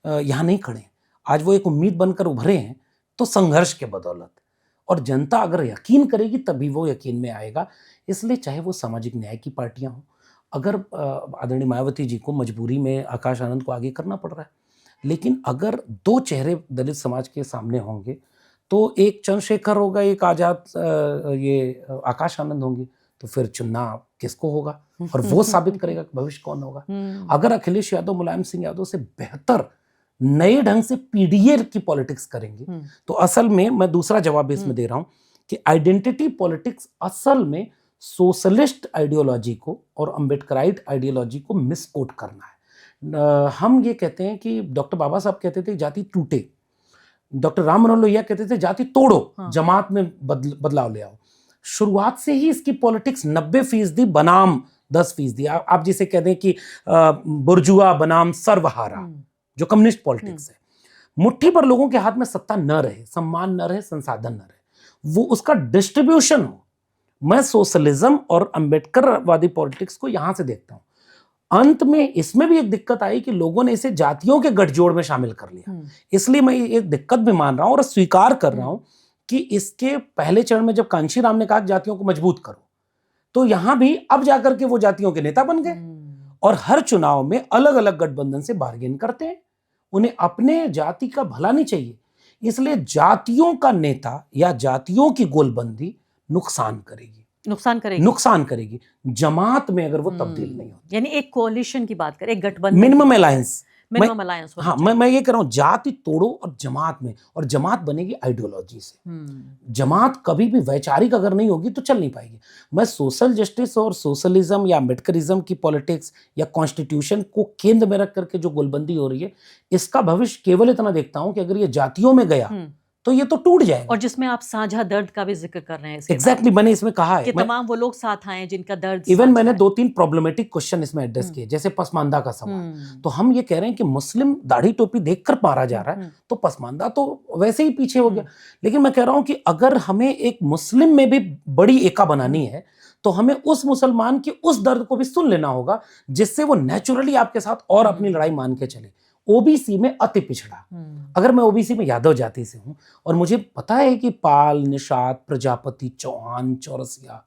यहाँ नहीं खड़े। आज वो एक उम्मीद बनकर उभरे हैं, तो संघर्ष के बदौलत, और जनता अगर यकीन करेगी तभी वो यकीन में आएगा। इसलिए चाहे वो सामाजिक न्याय की पार्टियां हों, अगर आदरणीय मायावती जी को मजबूरी में आकाश आनंद को आगे करना पड़ रहा है, लेकिन अगर 2 चेहरे दलित समाज के सामने होंगे, तो एक चंद्रशेखर होगा, एक आजाद ये आकाश आनंद होंगे, तो फिर चुनना किसको होगा, और वो साबित करेगा कि भविष्य कौन होगा। अगर अखिलेश यादव मुलायम सिंह यादव से बेहतर नए ढंग से पीडीए की पॉलिटिक्स करेंगे, तो असल में मैं दूसरा जवाब इसमें दे रहा हूं कि आइडेंटिटी पॉलिटिक्स असल में सोशलिस्ट आइडियोलॉजी को और अम्बेडकराइट आइडियोलॉजी को मिसकोट करना है। हम ये कहते हैं कि डॉक्टर बाबा साहब कहते थे जाति टूटे, डॉक्टर राम मनोहर लोहिया कहते थे जाति तोड़ो, जमात में बदलाव ले आओ। शुरुआत से ही इसकी पॉलिटिक्स 90% बनाम 10%, आप जिसे कहते हैं कि बुर्जुआ बनाम सर्वहारा, जो कम्युनिस्ट पॉलिटिक्स है। मुट्ठी पर लोगों के हाथ में सत्ता न रहे, सम्मान न रहे, संसाधन न रहे, वो उसका डिस्ट्रीब्यूशन हो। मैं सोशलिज्म और अम्बेडकरवादी पॉलिटिक्स को यहां से देखता हूं। अंत में इसमें भी एक दिक्कत आई कि लोगों ने इसे जातियों के गठजोड़ में शामिल कर लिया। इसलिए मैं एक दिक्कत भी मान रहा हूं और स्वीकार कर रहा हूं कि इसके पहले चरण में जब कांशीराम ने कहा कि जातियों को मजबूत करो, तो यहां भी अब जाकर के वो जातियों के नेता बन गए, और हर चुनाव में अलग अलग गठबंधन से बार्गेन करते हैं। उन्हें अपने जाति का भला नहीं चाहिए, इसलिए जातियों का नेता या जातियों की गोलबंदी नुकसान करेगी। जमात में अगर वो तब्दील नहीं होती, यानी एक कोalition की बात करें, एक गठबंधन, मिनिमम अलायंस। हाँ, मैं ये कह रहा हूं जाति तोड़ो और जमात में, और जमात बनेगी आइडियोलॉजी से। जमात कभी भी वैचारिक अगर नहीं होगी तो चल नहीं पाएगी। मैं सोशल जस्टिस और सोशलिज्म या अम्बेडकरिज्म की पॉलिटिक्स या कॉन्स्टिट्यूशन को केंद्र में रख करके जो गोलबंदी हो रही है, इसका भविष्य केवल इतना देखता हूं कि अगर ये जातियों में गया तो ये तो टूट जाएगा। और जिसमें आप साझा दर्द का भी जिक्र कर रहे हैं एग्जैक्टली मैंने इसमें कहा है कि तमाम वो लोग साथ आए जिनका दर्द इवन साझा मैंने है। 2-3 प्रॉब्लमेटिक क्वेश्चन इसमें एड्रेस किए, जैसे पसमानदा का सवाल। तो हम ये कह रहे हैं कि मुस्लिम दाढ़ी टोपी देखकर मारा जा रहा है, तो पसमानदा तो वैसे ही पीछे हो गया। लेकिन मैं कह रहा हूं कि अगर हमें एक मुस्लिम में भी बड़ी एका बनानी है तो हमें उस मुसलमान के उस दर्द को भी सुन लेना होगा, जिससे वो नेचुरली आपके साथ और अपनी लड़ाई मान के चले। ओबीसी में अति पिछड़ा, अगर मैं ओबीसी में यादव जाति से हूं और मुझे पता है कि पाल, निषाद, प्रजापति, चौहान, चौरसिया,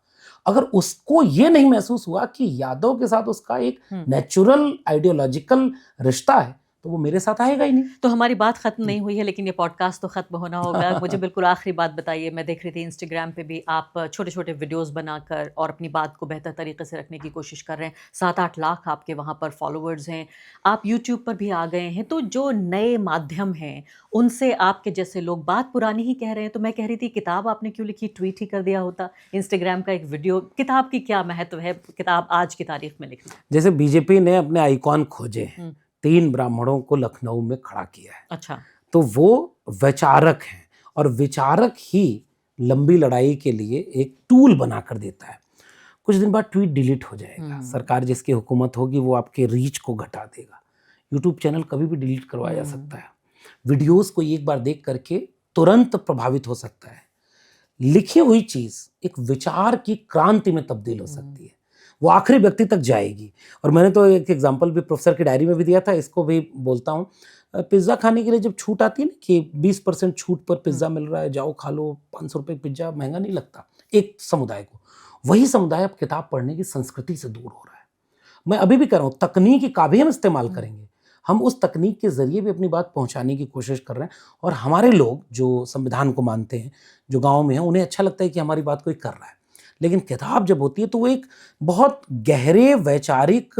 अगर उसको ये नहीं महसूस हुआ कि यादव के साथ उसका एक नेचुरल आइडियोलॉजिकल रिश्ता है, तो वो मेरे साथ आएगा ही नहीं। तो हमारी बात खत्म नहीं हुई है, लेकिन ये पॉडकास्ट तो खत्म होना होगा। मुझे बिल्कुल आखिरी बात बताइए, मैं देख रही थी इंस्टाग्राम पे भी आप छोटे छोटे वीडियोस बनाकर और अपनी बात को बेहतर तरीके से रखने की कोशिश कर रहे हैं। 7-8 लाख आपके वहाँ पर फॉलोअर्स हैं, आप यूट्यूब पर भी आ गए हैं। तो जो नए माध्यम हैं उनसे आपके जैसे लोग बात पुरानी ही कह रहे हैं। तो मैं कह रही थी, किताब आपने क्यों लिखी, ट्वीट ही कर दिया होता। इंस्टाग्राम का एक वीडियो, किताब की क्या महत्व है, किताब आज की तारीख में लिखी। जैसे बीजेपी ने अपने आइकॉन खोजे, 3 ब्राह्मणों को लखनऊ में खड़ा किया है। अच्छा, तो वो विचारक हैं और विचारक ही लंबी लड़ाई के लिए एक टूल बनाकर देता है। कुछ दिन बाद ट्वीट डिलीट हो जाएगा, सरकार जिसकी हुकूमत होगी वो आपके रीच को घटा देगा। यूट्यूब चैनल कभी भी डिलीट करवाया जा सकता है। वीडियोस को एक बार देख करके तुरंत प्रभावित हो सकता है। लिखी हुई चीज एक विचार की क्रांति में तब्दील हो सकती है, वो आखिरी व्यक्ति तक जाएगी। और मैंने तो एक एग्जांपल भी प्रोफेसर की डायरी में भी दिया था, इसको भी बोलता हूँ। पिज्ज़ा खाने के लिए जब छूट आती है ना कि 20% छूट पर पिज्ज़ा मिल रहा है, जाओ खा लो, 500 रुपये पिज्ज़ा महंगा नहीं लगता एक समुदाय को। वही समुदाय अब किताब पढ़ने की संस्कृति से दूर हो रहा है। मैं अभी भी कह रहा हूँ, तकनीक का भी हम इस्तेमाल करेंगे, हम उस तकनीक के जरिए भी अपनी बात पहुंचाने की कोशिश कर रहे हैं। और हमारे लोग जो संविधान को मानते हैं, जो गाँव में हैं, उन्हें अच्छा लगता है कि हमारी बात कोई कर रहा है। लेकिन किताब जब होती है तो वो एक बहुत गहरे वैचारिक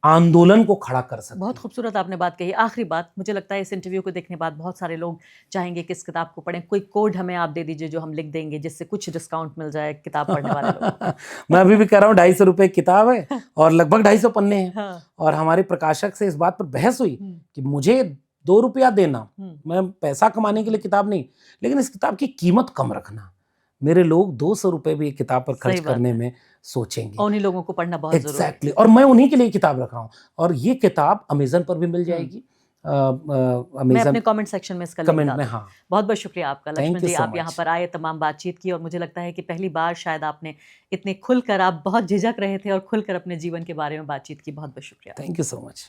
आंदोलन को खड़ा कर सकती है। बहुत खूबसूरत आपने बात कही। आखिरी बात, मुझे लगता है इस इंटरव्यू को देखने बाद बहुत सारे लोग चाहेंगे कि इस किताब को पढ़ें। कोई कोड हमें आप दे दीजिए जो हम लिख देंगे, जिससे कुछ डिस्काउंट मिल जाए किताब पढ़ने वाले लोगों को। मैं अभी भी कह रहा हूँ 250 रुपये किताब है और लगभग 250 पन्ने हैं। हाँ। और हमारे प्रकाशक से इस बात पर बहस हुई कि मुझे 2 रुपया देना, मैं पैसा कमाने के लिए किताब नहीं, लेकिन इस किताब की कीमत कम रखना। मेरे लोग 200 रुपए भी एक किताब पर खर्च करने में सोचेंगे। उन्हीं लोगों को पढ़ना बहुत जरूरी है। एग्जैक्टली। और मैं उन्हीं के लिए किताब रख रहा हूँ। और ये किताब अमेजन पर भी मिल जाएगी। मैं अपने कमेंट सेक्शन में इसका लिंक कमेंट डाल में। दूँ। हाँ, बहुत बहुत शुक्रिया आपका लक्ष्मण जी, so आप यहाँ पर आए, तमाम बातचीत की। और मुझे लगता है कि पहली बार शायद आपने इतने खुलकर, आप बहुत झिझक रहे थे और खुलकर अपने जीवन के बारे में बातचीत की। बहुत बहुत शुक्रिया। Thank you so much.